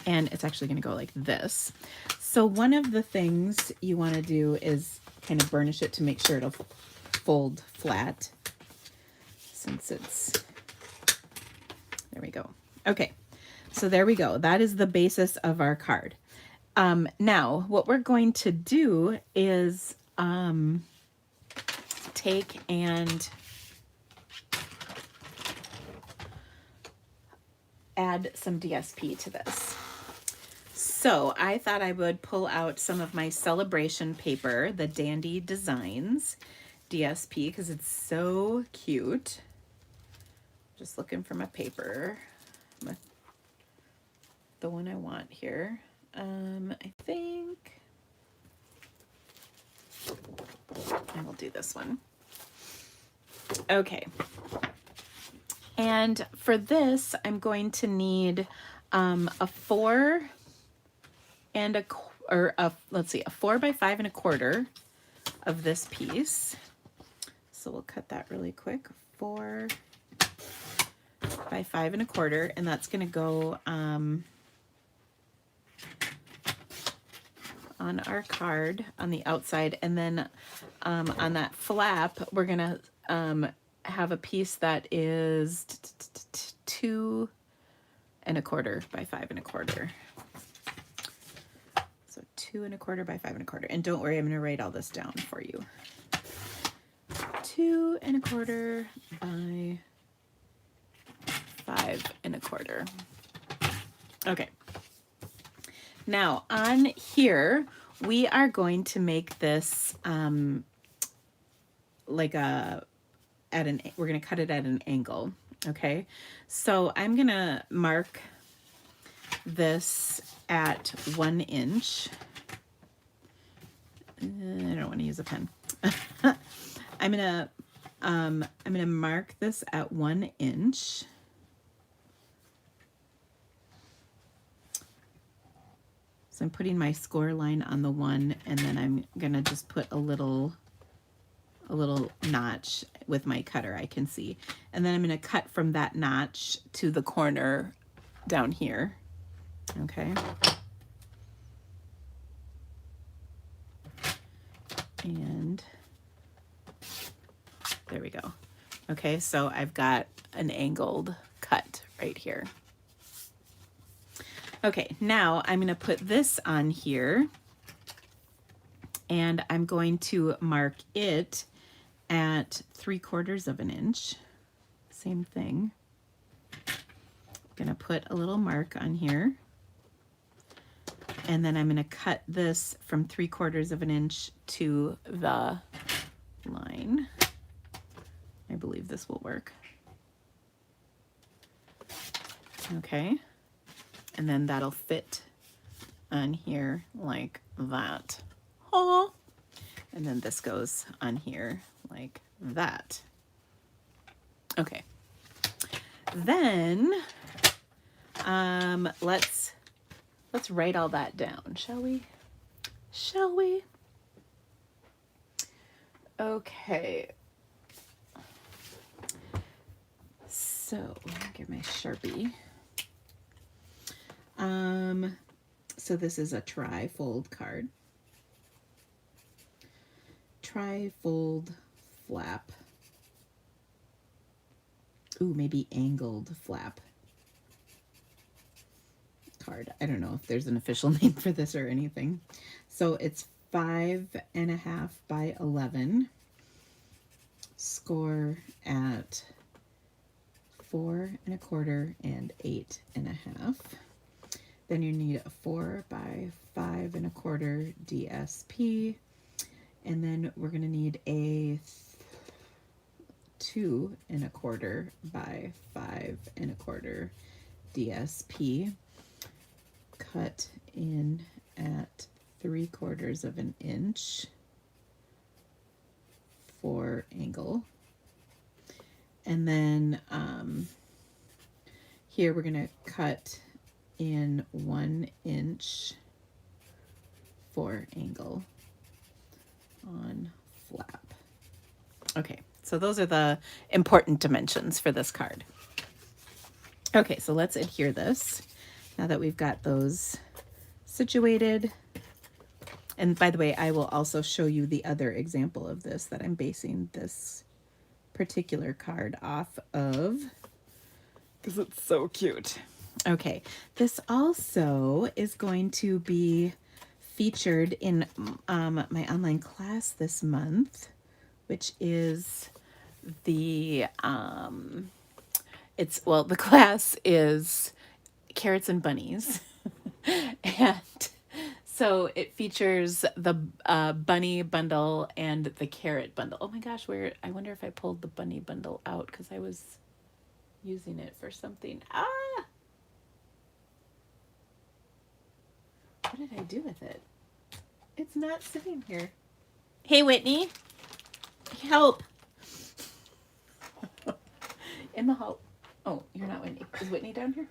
And it's actually going to go like this. So one of the things you want to do is kind of burnish it to make sure it'll fold flat. Since it's, there we go. Okay, so there we go. That is the basis of our card. Now, what we're going to do is take and add some DSP to this. So I thought I would pull out some of my celebration paper, the Dandy Designs DSP, because it's so cute. Just looking for my paper, the one I want here. I think And we'll do this one. Okay. And for this, I'm going to need a 4 and a, let's see, a 4 by 5 and a quarter of this piece. So we'll cut that really quick. 4 by 5 and a quarter, and that's going to go on our card on the outside, and then on that flap we're going to have a piece that is 2 and a quarter by 5 and a quarter. So 2 and a quarter by 5 and a quarter. And don't worry, I'm going to write all this down for you. 2 and a quarter by 5 and a quarter. Okay. Now on here, we are going to make this like we're going to cut it at an angle. Okay. So I'm going to mark this at 1 inch. I don't want to use a pen. I'm gonna mark this at 1 inch. So I'm putting my score line on the 1, and then I'm gonna just put a little notch with my cutter, I can see. And then I'm gonna cut from that notch to the corner down here. Okay. And there we go. Okay, so I've got an angled cut right here. Okay, now I'm going to put this on here, and I'm going to mark it at 3/4 of an inch. Same thing. I'm going to put a little mark on here, and then I'm going to cut this from 3/4 of an inch to the line. I believe this will work. Okay. And then that'll fit on here like that. Oh. And then this goes on here like that. Okay. Then let's write all that down, shall we? Shall we? Okay. So get my Sharpie. So this is a tri-fold card. Tri-fold flap. Ooh, maybe angled flap card. I don't know if there's an official name for this or anything. So it's 5.5 by 11. Score at 4 1/4 and 8 1/2. Then you need a 4 by 5 1/4 DSP, and then we're going to need a 2 1/4 by 5 1/4 DSP, cut in at 3/4 of an inch for angle. And then here we're going to cut in 1 inch for angle on flap. Okay, so those are the important dimensions for this card. Okay, so let's adhere this now that we've got those situated. And by the way, I will also show you the other example of this that I'm basing this particular card off of, because it's so cute. Okay, this also is going to be featured in my online class this month, which is the the class is Carrots and Bunnies. And so it features the bunny bundle and the carrot bundle. Oh my gosh, I wonder if I pulled the bunny bundle out because I was using it for something. What did I do with it? It's not sitting here. Hey, Whitney. Help. In the hall. Oh, you're not Whitney. Is Whitney down here?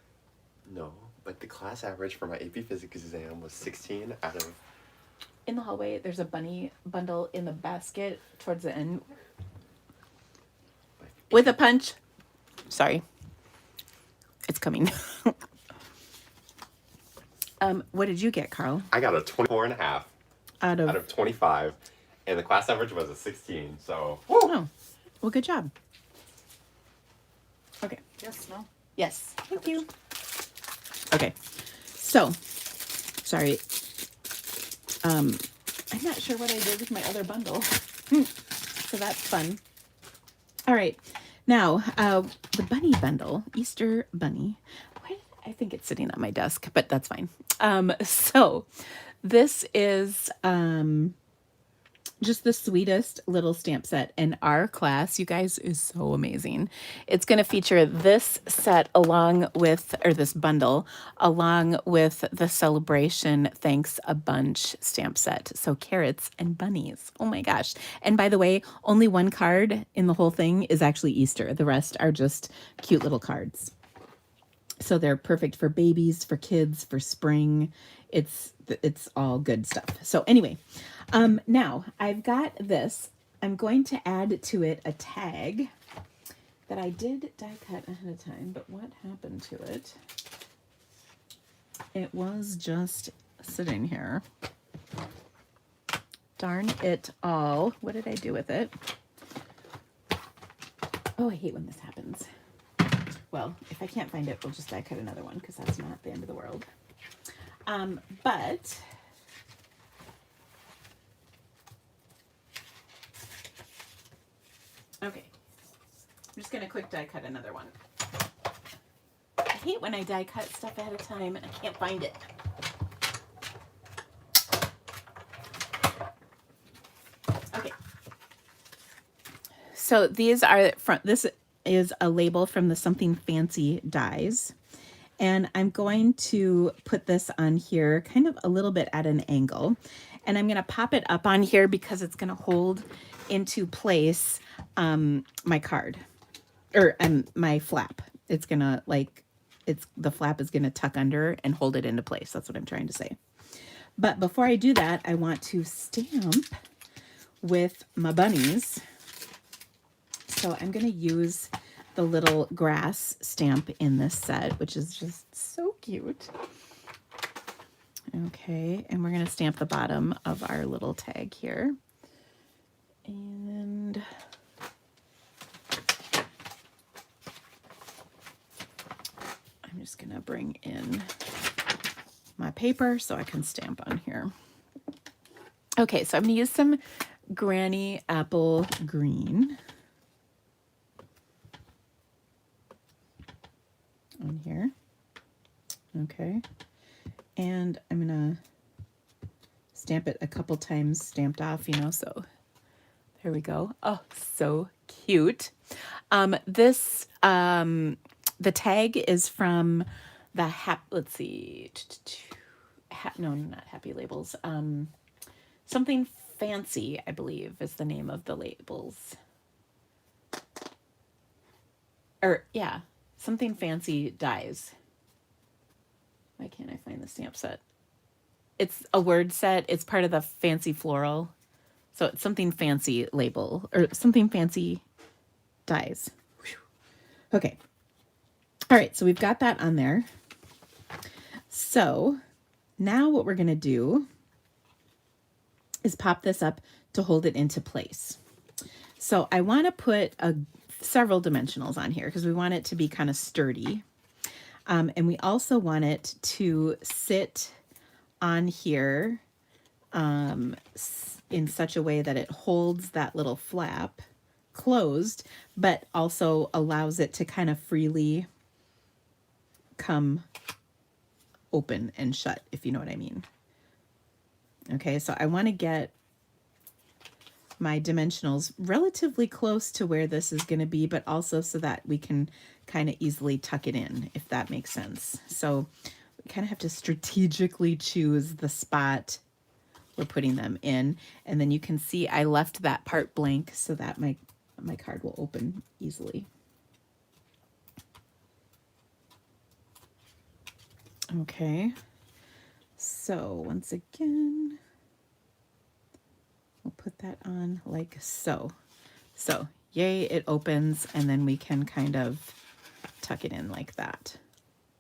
No, but the class average for my AP Physics exam was 16 out of... In the hallway, there's a bunny bundle in the basket towards the end. With a punch. Sorry. It's coming. What did you get, Carl? I got a 24 and a half Out out of 25, and the class average was a 16, so... Woo! Oh, well, good job. Okay. Yes, no. Yes. Thank you. Okay. So, sorry. I'm not sure what I did with my other bundle. So that's fun. All right. Now, the bunny bundle, Easter bunny. I think it's sitting on my desk, but that's fine. So this is just the sweetest little stamp set. And our class, you guys, is so amazing. It's going to feature this set along with, or this bundle, along with the Celebration Thanks a Bunch stamp set. So carrots and bunnies. Oh my gosh. And by the way, only one card in the whole thing is actually Easter. The rest are just cute little cards. So they're perfect for babies, for kids, for spring. It's all good stuff. So anyway, now I've got this. I'm going to add to it a tag that I did die cut ahead of time, but what happened to it? It was just sitting here. Darn it all. What did I do with it? Oh, I hate when this happens. Well, if I can't find it, we'll just die cut another one because that's not the end of the world. But okay, I'm just gonna quick die cut another one. I hate when I die cut stuff ahead of time and I can't find it. Okay. So these are this is a label from the Something Fancy dies. And I'm going to put this on here kind of a little bit at an angle. And I'm going to pop it up on here because it's going to hold into place my card or my flap. It's going to the flap is going to tuck under and hold it into place. That's what I'm trying to say. But before I do that, I want to stamp with my bunnies. So I'm going to use the little grass stamp in this set, which is just so cute. Okay, and we're going to stamp the bottom of our little tag here. And I'm just going to bring in my paper so I can stamp on here. Okay, so I'm going to use some Granny Apple Green on here. Okay. And I'm going to stamp it a couple times, stamped off, you know, so there we go. Oh, so cute. The tag is from the let's see. No, not Happy Labels. Something Fancy, I believe, is the name of the labels. Or, yeah. Something Fancy dies. Why can't I find the stamp set? It's a word set. It's part of the Fancy Floral. So it's Something Fancy label. Or Something Fancy dies. Okay. All right. So we've got that on there. So now what we're going to do is pop this up to hold it into place. So I want to put several dimensionals on here because we want it to be kind of sturdy. And we also want it to sit on here in such a way that it holds that little flap closed, but also allows it to kind of freely come open and shut, if you know what I mean. Okay, so I want to get my dimensionals relatively close to where this is going to be, but also so that we can kind of easily tuck it in, if that makes sense. So we kind of have to strategically choose the spot we're putting them in. And then you can see I left that part blank so that my card will open easily. Okay, so once again, we'll put that on like so. So yay, it opens, and then we can kind of tuck it in like that.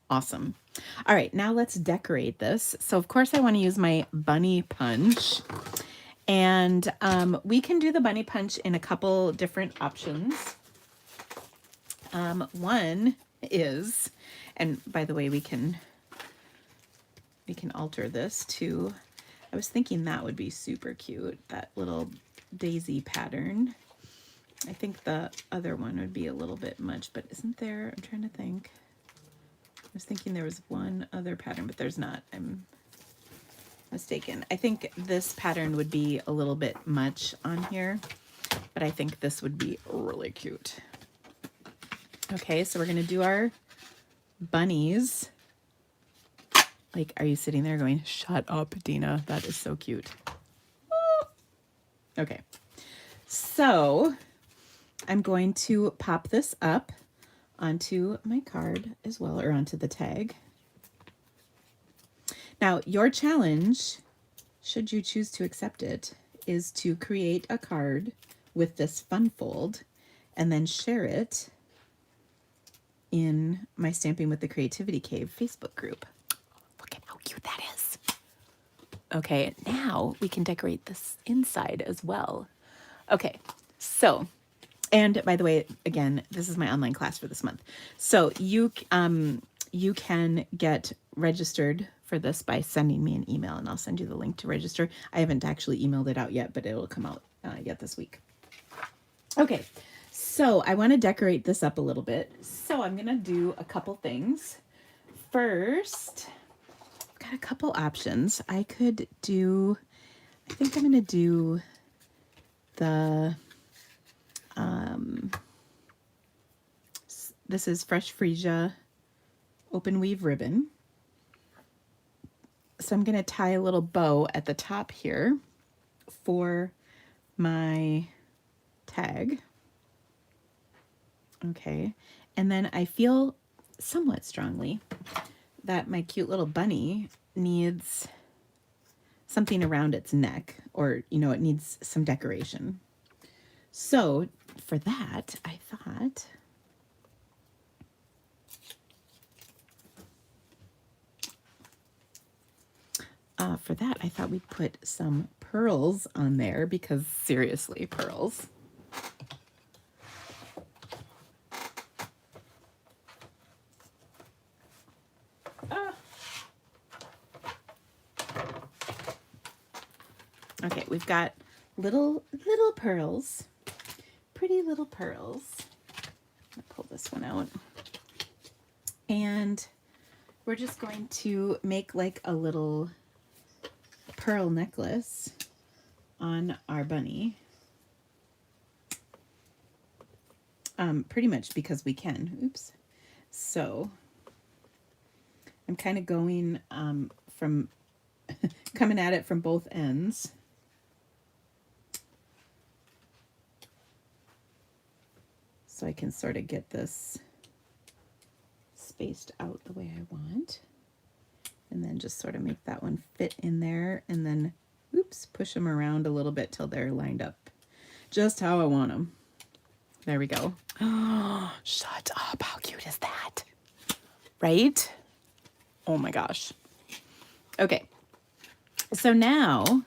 Awesome. All right, now let's decorate this. So of course I want to use my bunny punch, and we can do the bunny punch in a couple different options. One is, and by the way, we can alter this too. I was thinking that would be super cute, that little daisy pattern. I think the other one would be a little bit much, but isn't there? I'm trying to think. I was thinking there was one other pattern, but there's not. I'm mistaken. I think this pattern would be a little bit much on here, but I think this would be really cute. Okay, so we're going to do our bunnies. Like, are you sitting there going, shut up, Dina? That is so cute. Okay, so I'm going to pop this up onto my card as well, or onto the tag. Now, your challenge, should you choose to accept it, is to create a card with this fun fold and then share it in my Stamping with the Creativity Cave Facebook group. Look at how cute that is. Okay, now we can decorate this inside as well. Okay, so, and by the way, again, this is my online class for this month. So you can get registered for this by sending me an email, and I'll send you the link to register. I haven't actually emailed it out yet, but it'll come out yet this week. Okay, so I want to decorate this up a little bit. So I'm going to do a couple things. First, I've got a couple options. I could do, I think I'm going to do the, this is Fresh Freesia open weave ribbon. So I'm going to tie a little bow at the top here for my tag. Okay. And then I feel somewhat strongly that my cute little bunny needs something around its neck, or, you know, it needs some decoration. So for that, I thought we'd put some pearls on there, because seriously, pearls. Okay, we've got little pearls, pretty little pearls. I'm gonna pull this one out. And we're just going to make like a little pearl necklace on our bunny. Pretty much because we can. Oops. So I'm kind of going from coming at it from both ends. So I can sort of get this spaced out the way I want. And then just sort of make that one fit in there, and then, oops, push them around a little bit till they're lined up just how I want them. There we go. Oh, shut up. How cute is that? Right? Oh my gosh. Okay. So now,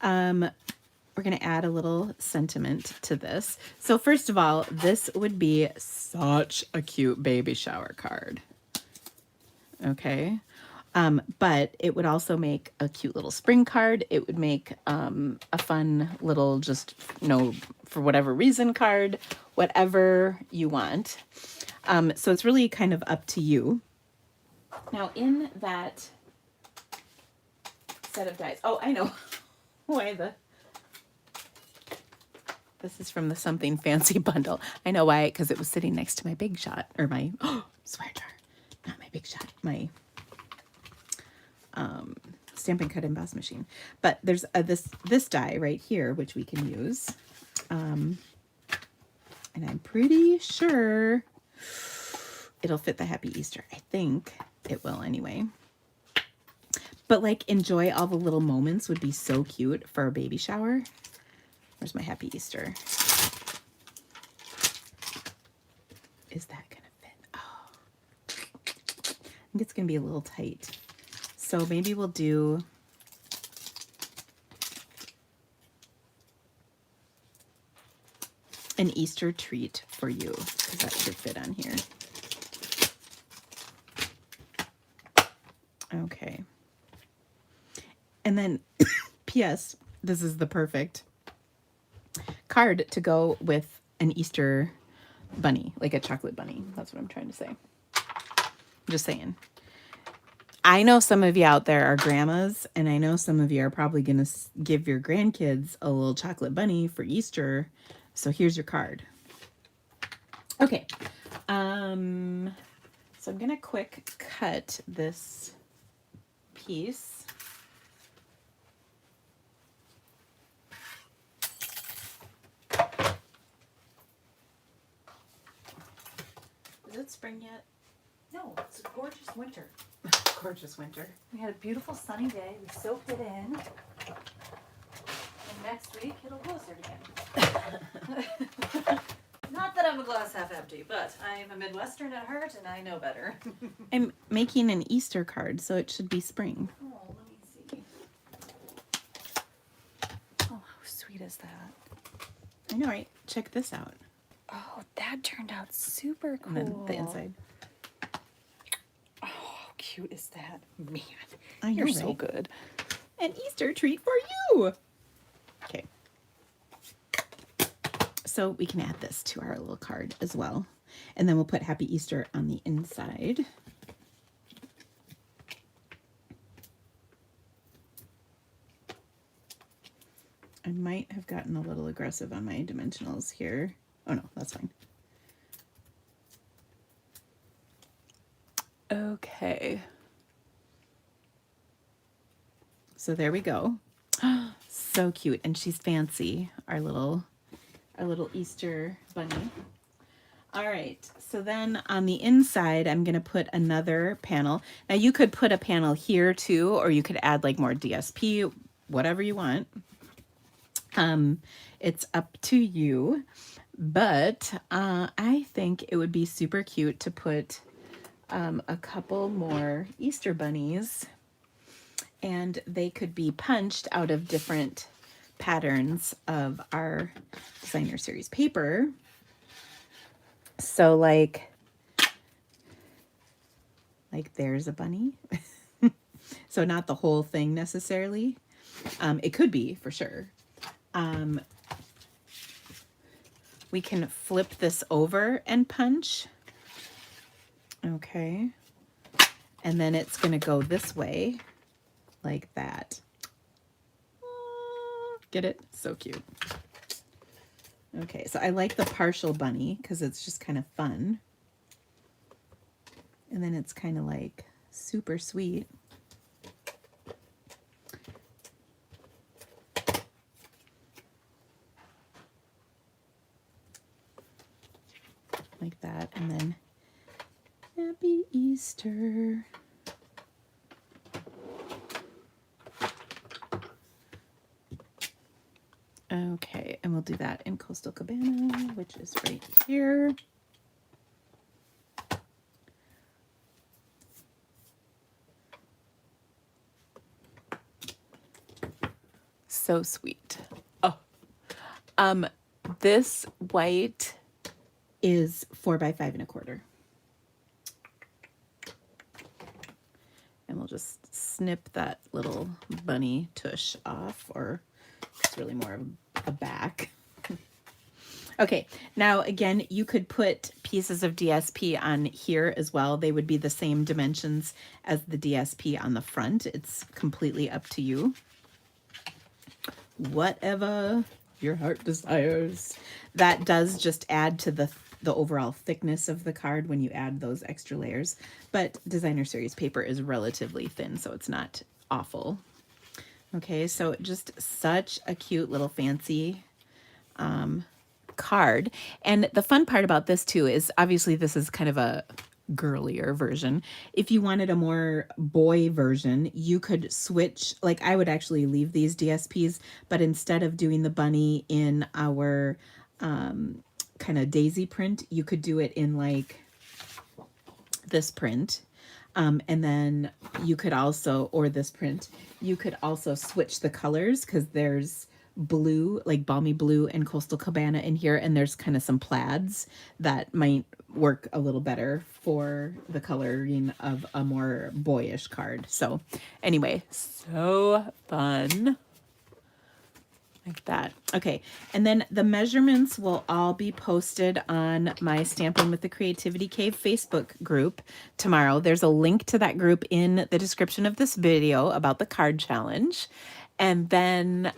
we're going to add a little sentiment to this. So first of all, this would be such a cute baby shower card. Okay. But it would also make a cute little spring card. It would make a fun little, just, you know, for whatever reason card, whatever you want. So it's really kind of up to you. Now in that set of dies, oh, I know why this is from the Something Fancy bundle. I know why, because it was sitting next to my Big Shot, or my, swear jar, not my Big Shot, my Stampin' Cut Emboss machine. But there's this die right here, which we can use. And I'm pretty sure it'll fit the Happy Easter. I think it will anyway. But like, enjoy all the little moments would be so cute for a baby shower. Where's my Happy Easter? Is that gonna fit? Oh, I think it's gonna be a little tight. So maybe we'll do an Easter treat for you, because that should fit on here. Okay. And then, P.S., this is the perfect card to go with an Easter bunny, like a chocolate bunny. That's what I'm trying to say. Just saying. I know some of you out there are grandmas, and I know some of you are probably going to give your grandkids a little chocolate bunny for Easter. So here's your card. Okay. So I'm going to quick cut this piece. Is it spring yet? No, it's a gorgeous winter. Gorgeous winter. We had a beautiful sunny day. We soaked it in. And next week it'll blizzard again. Not that I'm a glass half empty, but I'm a Midwestern at heart and I know better. I'm making an Easter card, so it should be spring. Oh, let me see. Oh, how sweet is that? I know, right? Check this out. Oh, that turned out super cool. And then the inside. Oh, how cute is that? Man, I know, you're so right? good. An Easter treat for you. Okay. So we can add this to our little card as well. And then we'll put Happy Easter on the inside. I might have gotten a little aggressive on my dimensionals here. Oh no, that's fine. Okay. So there we go. So cute. And she's fancy, our little Easter bunny. All right. So then on the inside, I'm going to put another panel. Now you could put a panel here too, or you could add like more DSP, whatever you want. It's up to you, but I think it would be super cute to put a couple more Easter bunnies, and they could be punched out of different patterns of our designer series paper. So like there's a bunny. So not the whole thing necessarily. It could be for sure. We can flip this over and punch. Okay. And then it's going to go this way like that. Get it? So cute. Okay, so I like the partial bunny because it's just kind of fun. And then it's kind of like super sweet. Like that. And then Happy Easter. Okay, and we'll do that in Coastal Cabana, which is right here. So sweet. Oh, this white is 4 by 5 1/4. And we'll just snip that little bunny tush off, or it's really more of a back. Okay, now again, you could put pieces of DSP on here as well. They would be the same dimensions as the DSP on the front. It's completely up to you. Whatever your heart desires. That does just add to the overall thickness of the card when you add those extra layers. But designer series paper is relatively thin, so it's not awful. Okay, so just such a cute little fancy card. And the fun part about this too is obviously this is kind of a girlier version. If you wanted a more boy version, you could switch. Like I would actually leave these DSPs, but instead of doing the bunny in our kind of daisy print, you could do it in like this print. And then you could also, or this print, you could also switch the colors because there's blue, like balmy blue and coastal cabana in here. And there's kind of some plaids that might work a little better for the coloring of a more boyish card. So anyway, so fun. Like that. Okay. And then the measurements will all be posted on my Stampin' with the Creativity Cave Facebook group tomorrow. There's a link to that group in the description of this video about the card challenge. And then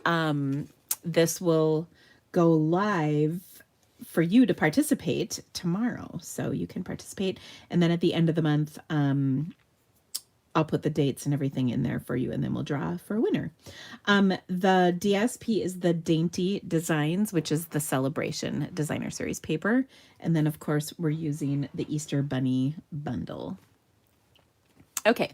this will go live for you to participate tomorrow. So you can participate. And then at the end of the month, I'll put the dates and everything in there for you, and then we'll draw for a winner. The DSP is the Dainty Designs, which is the Celebration Designer Series paper. And then, of course, we're using the Easter Bunny bundle. Okay,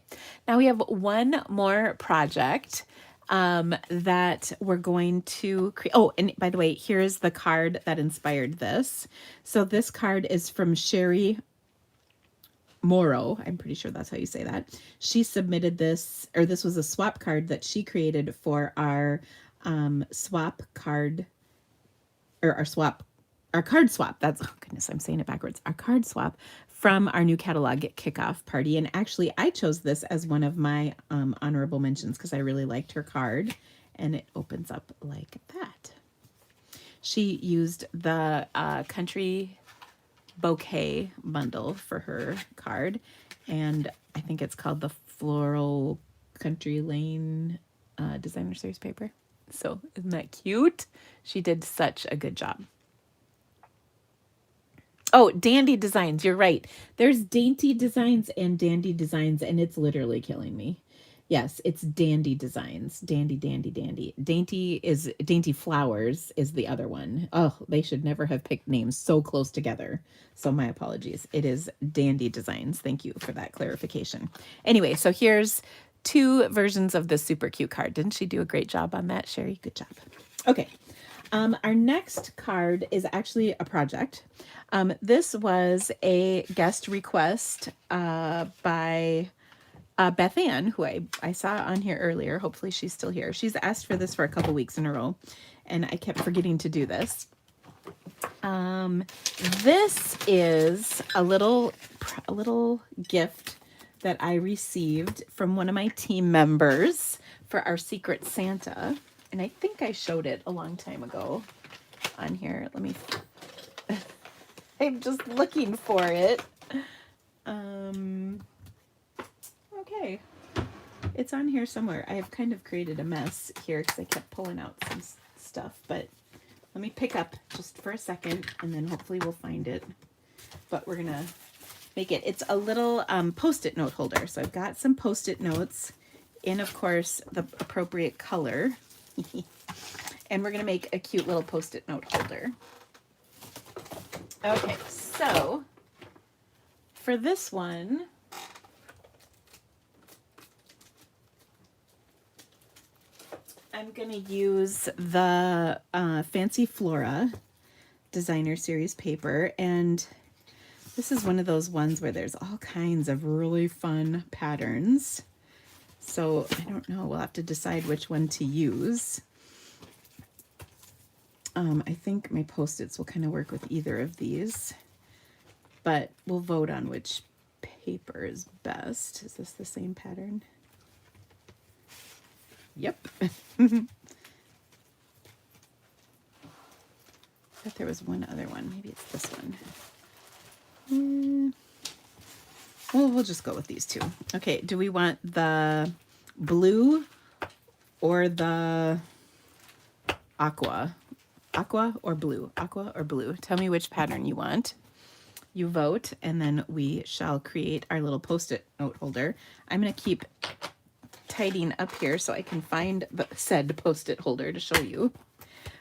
now we have one more project that we're going to create. Oh, and by the way, here's the card that inspired this. So this card is from Sherry Morrow. I'm pretty sure that's how you say that. She submitted this, or this was a swap card that she created for our swap card, or our card swap. That's, oh goodness, I'm saying it backwards. Our card swap from our new catalog kickoff party. And actually I chose this as one of my honorable mentions because I really liked her card, and it opens up like that. She used the country bouquet bundle for her card, and I think it's called the Floral Country Lane Designer Series paper. So isn't that cute? She did such a good job. Oh, Dandy Designs, you're right. There's Dainty Designs and Dandy Designs, and it's literally killing me. Yes, it's Dandy Designs. Dandy, dandy, dandy. Dainty Flowers is the other one. Oh, they should never have picked names so close together. So my apologies. It is Dandy Designs. Thank you for that clarification. Anyway, so here's two versions of this super cute card. Didn't she do a great job on that, Sherry? Good job. Okay. Our next card is actually a project. This was a guest request by Beth Ann, who I saw on here earlier. Hopefully she's still here. She's asked for this for a couple weeks in a row, and I kept forgetting to do this. This is a little gift that I received from one of my team members for our Secret Santa. And I think I showed it a long time ago on here. Let me, I'm just looking for it. Okay. It's on here somewhere. I have kind of created a mess here because I kept pulling out some stuff, but let me pick up just for a second and then hopefully we'll find it. But we're going to make it. It's a little Post-it note holder. So I've got some Post-it notes in, of course, the appropriate color. And we're going to make a cute little Post-it note holder. Okay, so for this one, I'm going to use the Fancy Flora Designer Series paper, and this is one of those ones where there's all kinds of really fun patterns. So I don't know, we'll have to decide which one to use. I think my Post-its will kind of work with either of these, but we'll vote on which paper is best. Is this the same pattern? Yep. I thought there was one other one. Maybe it's this one. Well, we'll just go with these two. Okay, do we want the blue or the aqua? Aqua or blue? Aqua or blue? Tell me which pattern you want. You vote, and then we shall create our little Post-it note holder. I'm going to keep tidying up here so I can find the said Post-it holder to show you.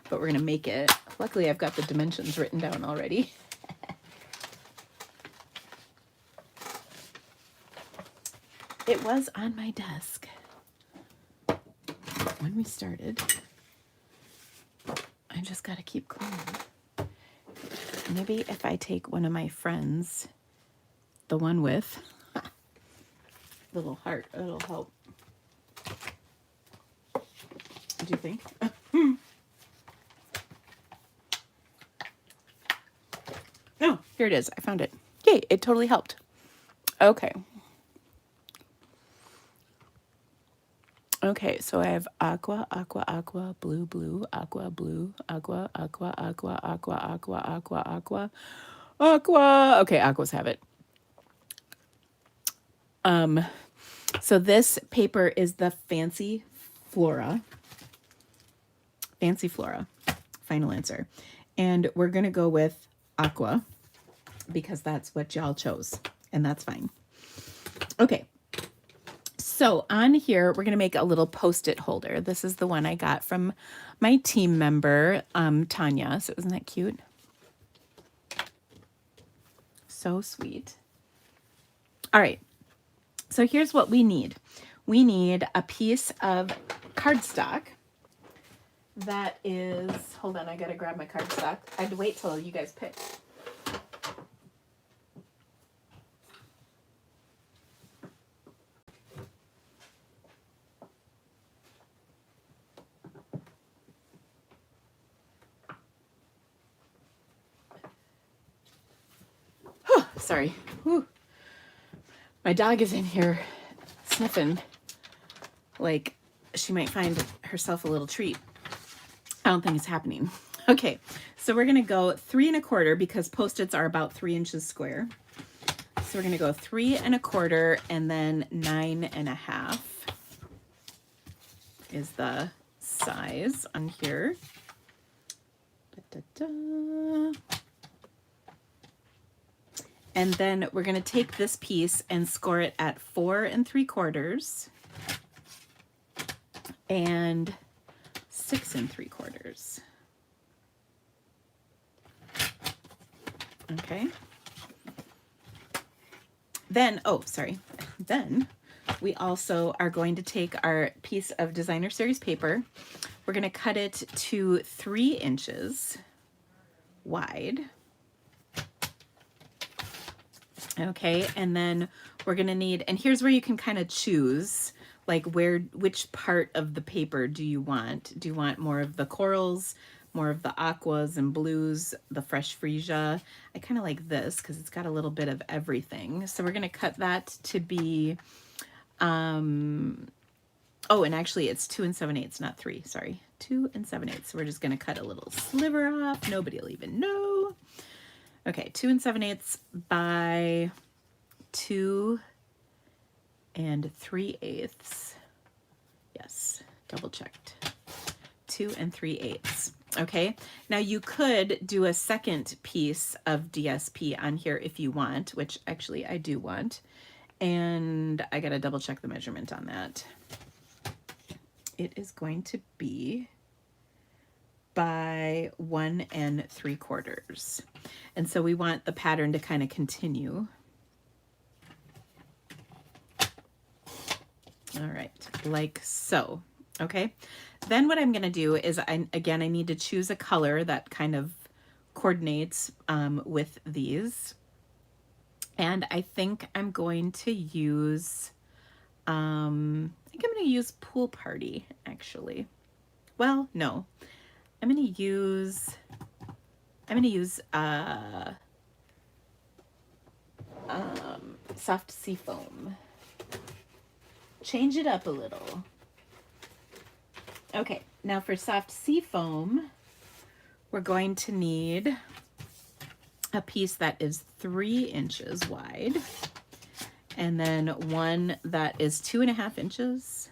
But we're going to make it. Luckily, I've got the dimensions written down already. It was on my desk when we started. I just got to keep cleaning. Maybe if I take one of my friends, the one with little heart, it'll help. What do you think? Oh, here it is. I found it. Yay, it totally helped. Okay. Okay, so I have aqua, aqua, aqua, blue, blue, aqua, blue, aqua, aqua, aqua, aqua, aqua, aqua, aqua, aqua. Okay, aquas have it. So this paper is the Fancy Flora. Fancy Flora. Final answer. And we're going to go with aqua because that's what y'all chose. And that's fine. Okay. So on here, we're going to make a little Post-it holder. This is the one I got from my team member, Tanya. So isn't that cute? So sweet. All right. So here's what we need. We need a piece of cardstock that is, hold on, I got to grab my cardstock. I had to wait till you guys pick. Sorry. Whew. My dog is in here sniffing like she might find herself a little treat. I don't think it's happening. Okay, so we're going to go 3 1/4 because Post-its are about 3 inches square. So we're going to go 3 1/4 and then 9 1/2 is the size on here. Da, da, da. And then we're going to take this piece and score it at 4 3/4 and 6 3/4. Okay. Then, then we also are going to take our piece of Designer Series paper. We're going to cut it to 3 inches wide. Okay, and then we're gonna need, and here's where you can kind of choose, like which part of the paper do you want? Do you want more of the corals, more of the aquas and blues, the fresh freesia? I kind of like this because it's got a little bit of everything. So we're gonna cut that to be, oh, and actually it's 2 7/8, not 3, sorry. 2 7/8. So we're just gonna cut a little sliver off. Nobody will even know. Okay, 2 7/8 by 2 3/8. Yes, double checked. 2 3/8. Okay, now you could do a second piece of DSP on here if you want, which actually I do want. And I gotta double check the measurement on that. It is going to be by 1 3/4. And so we want the pattern to kind of continue. All right, like so. Okay, then what I'm going to do is I need to choose a color that kind of coordinates with these. And I think I'm going to use, Pool Party, actually. Well, no. I'm going to use Soft Seafoam. Change it up a little. Okay, now for Soft Seafoam, we're going to need a piece that is 3 inches wide, and then one that is 2 1/2 inches,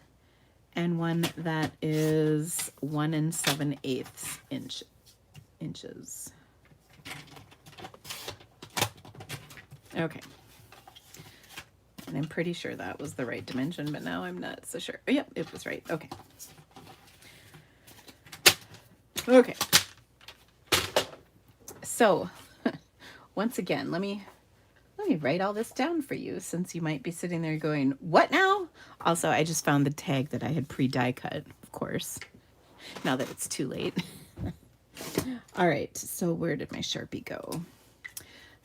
and one that is 1 7/8 inches. Okay. And I'm pretty sure that was the right dimension, but now I'm not so sure. Oh, yep, it was right. Okay. Okay. So, once again, let me write all this down for you, since you might be sitting there going, what now? Also, I just found the tag that I had pre-die cut, of course, now that it's too late. All right, so where did my Sharpie go?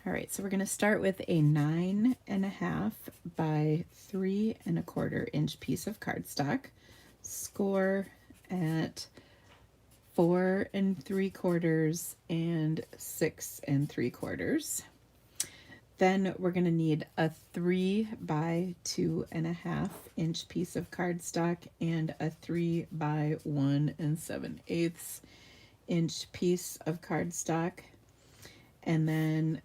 All right, so we're going to start with a 9.5 by 3.25 inch piece of cardstock. Score at 4 3/4 and 6 3/4. Then we're going to need a 3 by 2.5 inch piece of cardstock and a 3 by 1 7/8 inch piece of cardstock. And then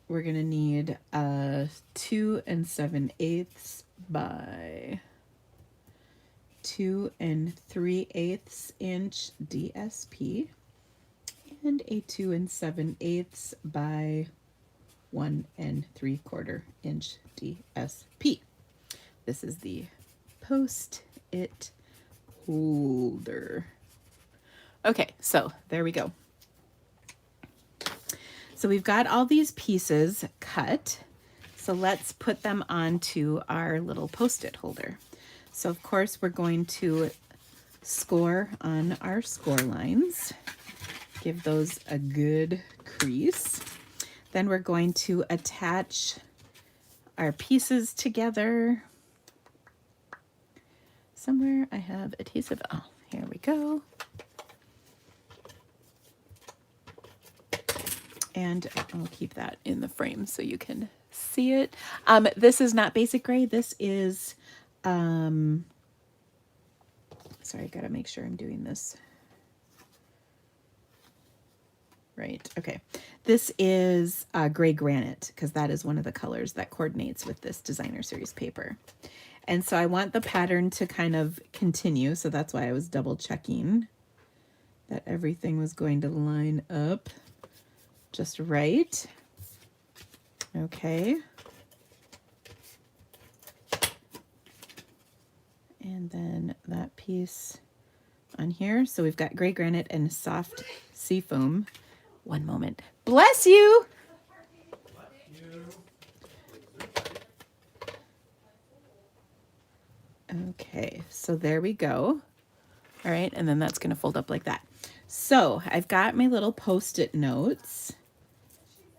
we're going to need a 2 7/8 by 2 3/8 inch DSP and a 2 7/8 by 1 3/4 inch DSP. This is the Post-it holder. Okay, so there we go. So we've got all these pieces cut. So let's put them onto our little Post-it holder. So of course we're going to score on our score lines. Give those a good crease. Then we're going to attach our pieces together. Somewhere I have adhesive. Oh, here we go. And I'll keep that in the frame so you can see it. This is not basic gray. This is, sorry, I gotta make sure I'm doing this right. Okay. This is gray granite, because that is one of the colors that coordinates with this designer series paper. And so I want the pattern to kind of continue. So that's why I was double checking that everything was going to line up just right. Okay. And then that piece on here. So we've got gray granite and soft sea foam. One moment. Bless you. Okay, so there we go. All right, and then that's going to fold up like that. So I've got my little Post-it notes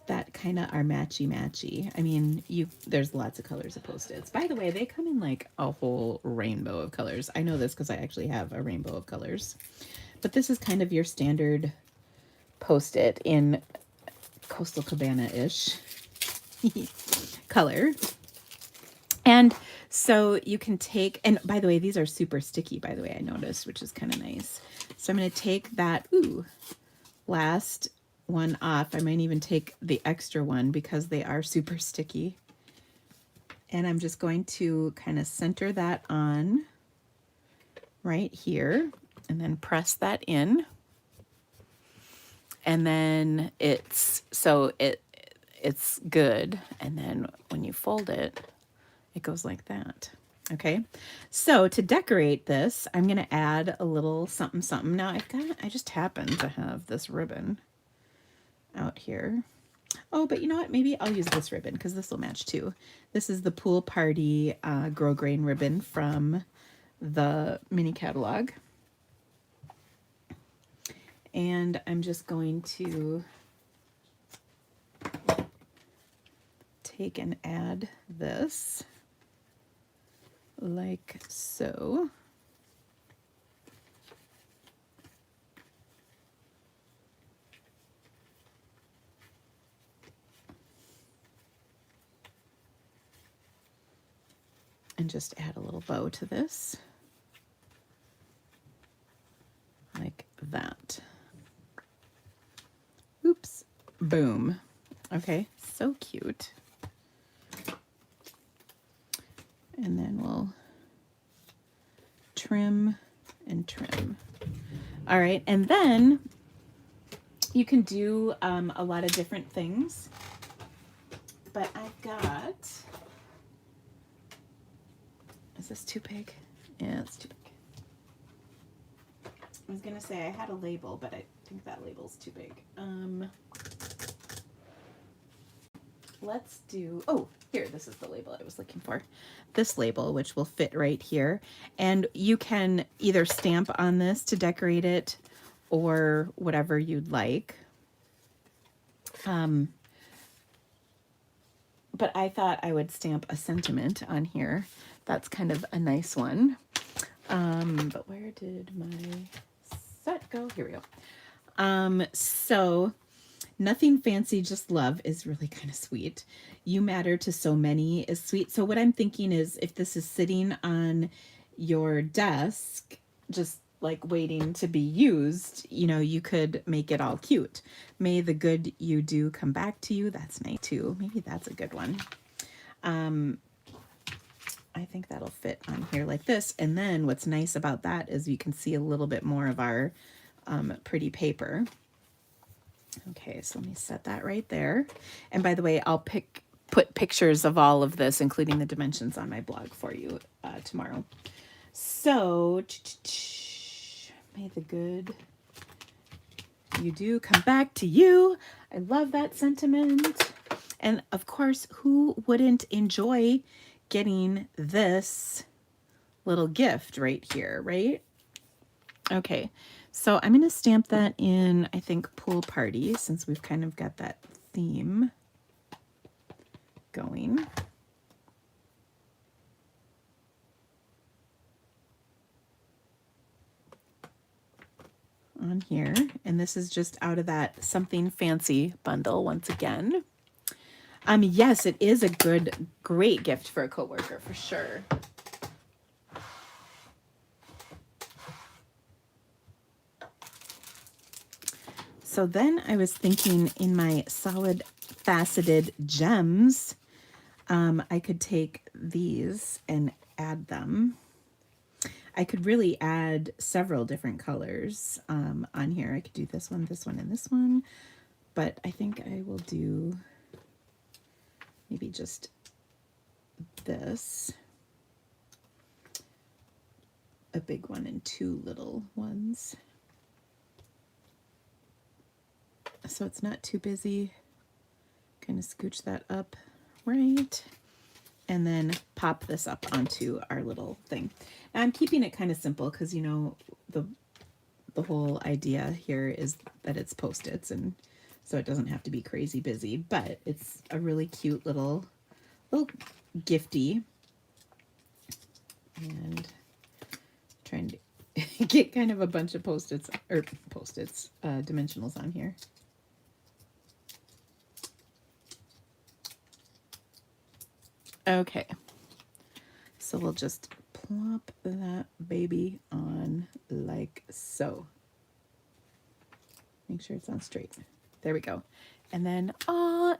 that kind of are matchy-matchy. I mean, there's lots of colors of Post-its. By the way, they come in like a whole rainbow of colors. I know this because I actually have a rainbow of colors. But this is kind of your standard Post-it in Coastal Cabana-ish color. And so you can take, and by the way, these are super sticky, by the way, I noticed, which is kind of nice. So I'm going to take that, last one off. I might even take the extra one because they are super sticky. And I'm just going to kind of center that on right here and then press that in. And then it's good. And then when you fold it, it goes like that. Okay. So to decorate this, I'm going to add a little something, something. Now I just happen to have this ribbon out here. Oh, but you know what? Maybe I'll use this ribbon because this will match too. This is the Pool Party grosgrain ribbon from the mini catalog. And I'm just going to take and add this like so. And just add a little bow to this, like that. Oops, boom. Okay, so cute. And then we'll trim and trim. All right, and then you can do a lot of different things, but I've got Is this too big? Yeah, it's too big. I was gonna say I had a label, but I think that label's too big. Let's do, oh, here, this is the label I was looking for. This label, which will fit right here. And you can either stamp on this to decorate it or whatever you'd like. But I thought I would stamp a sentiment on here. That's kind of a nice one. But where did my set go? Here we go. So nothing fancy, just love is really kind of sweet. You matter to so many is sweet. So what I'm thinking is if this is sitting on your desk, just like waiting to be used, you know, you could make it all cute. May the good you do come back to you. That's nice too. Maybe that's a good one. I think that'll fit on here like this. And then what's nice about that is you can see a little bit more of our pretty paper. Okay, so let me set that right there. And by the way, I'll put pictures of all of this, including the dimensions, on my blog for you tomorrow. So, may the good you do come back to you. I love that sentiment. And of course, who wouldn't enjoy getting this little gift right here, right? Okay, so I'm going to stamp that in, I think, Pool Party, since we've kind of got that theme going. On here, and this is just out of that Something Fancy bundle once again. Yes, it is a great gift for a coworker for sure. So then I was thinking in my solid faceted gems, I could take these and add them. I could really add several different colors on here. I could do this one, and this one, but I think I will do maybe just this, a big one and two little ones. So it's not too busy. Kind of scooch that up, right? And then pop this up onto our little thing. Now I'm keeping it kind of simple because, you know, the whole idea here is that it's Post-its, and so it doesn't have to be crazy busy, but it's a really cute little gifty. And trying to get kind of a bunch of Post-its, dimensionals on here. Okay, so we'll just plop that baby on like so. Make sure it's on straight. There we go. And then,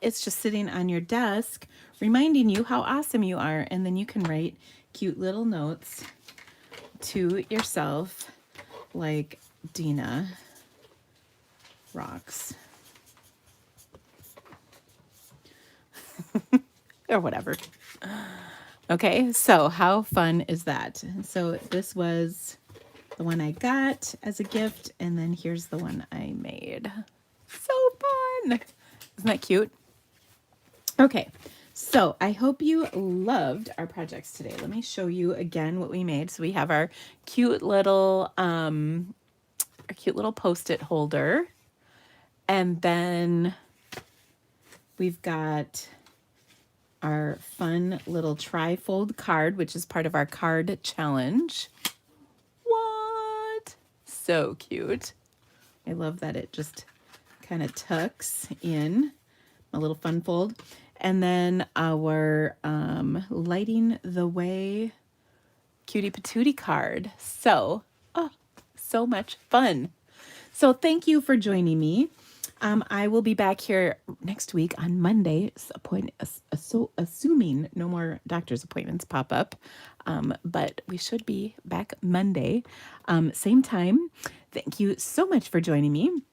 it's just sitting on your desk, reminding you how awesome you are. And then you can write cute little notes to yourself, like Dina rocks. Or whatever. Okay, so how fun is that? So this was the one I got as a gift, and then here's the one I made. So fun! Isn't that cute? Okay, so I hope you loved our projects today. Let me show you again what we made. So we have our cute little Post-it holder, and then we've got our fun little tri-fold card, which is part of our card challenge. What? So cute. I love that it just kind of tucks in a little fun fold. And then our Lighting the Way Cutie Patootie card. So much fun. So thank you for joining me. I will be back here next week on Monday, assuming no more doctor's appointments pop up. But we should be back Monday, same time. Thank you so much for joining me.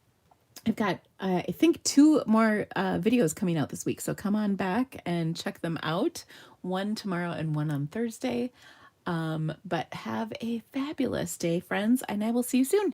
I've got, I think, 2 more videos coming out this week. So come on back and check them out. One tomorrow and one on Thursday. But have a fabulous day, friends, and I will see you soon.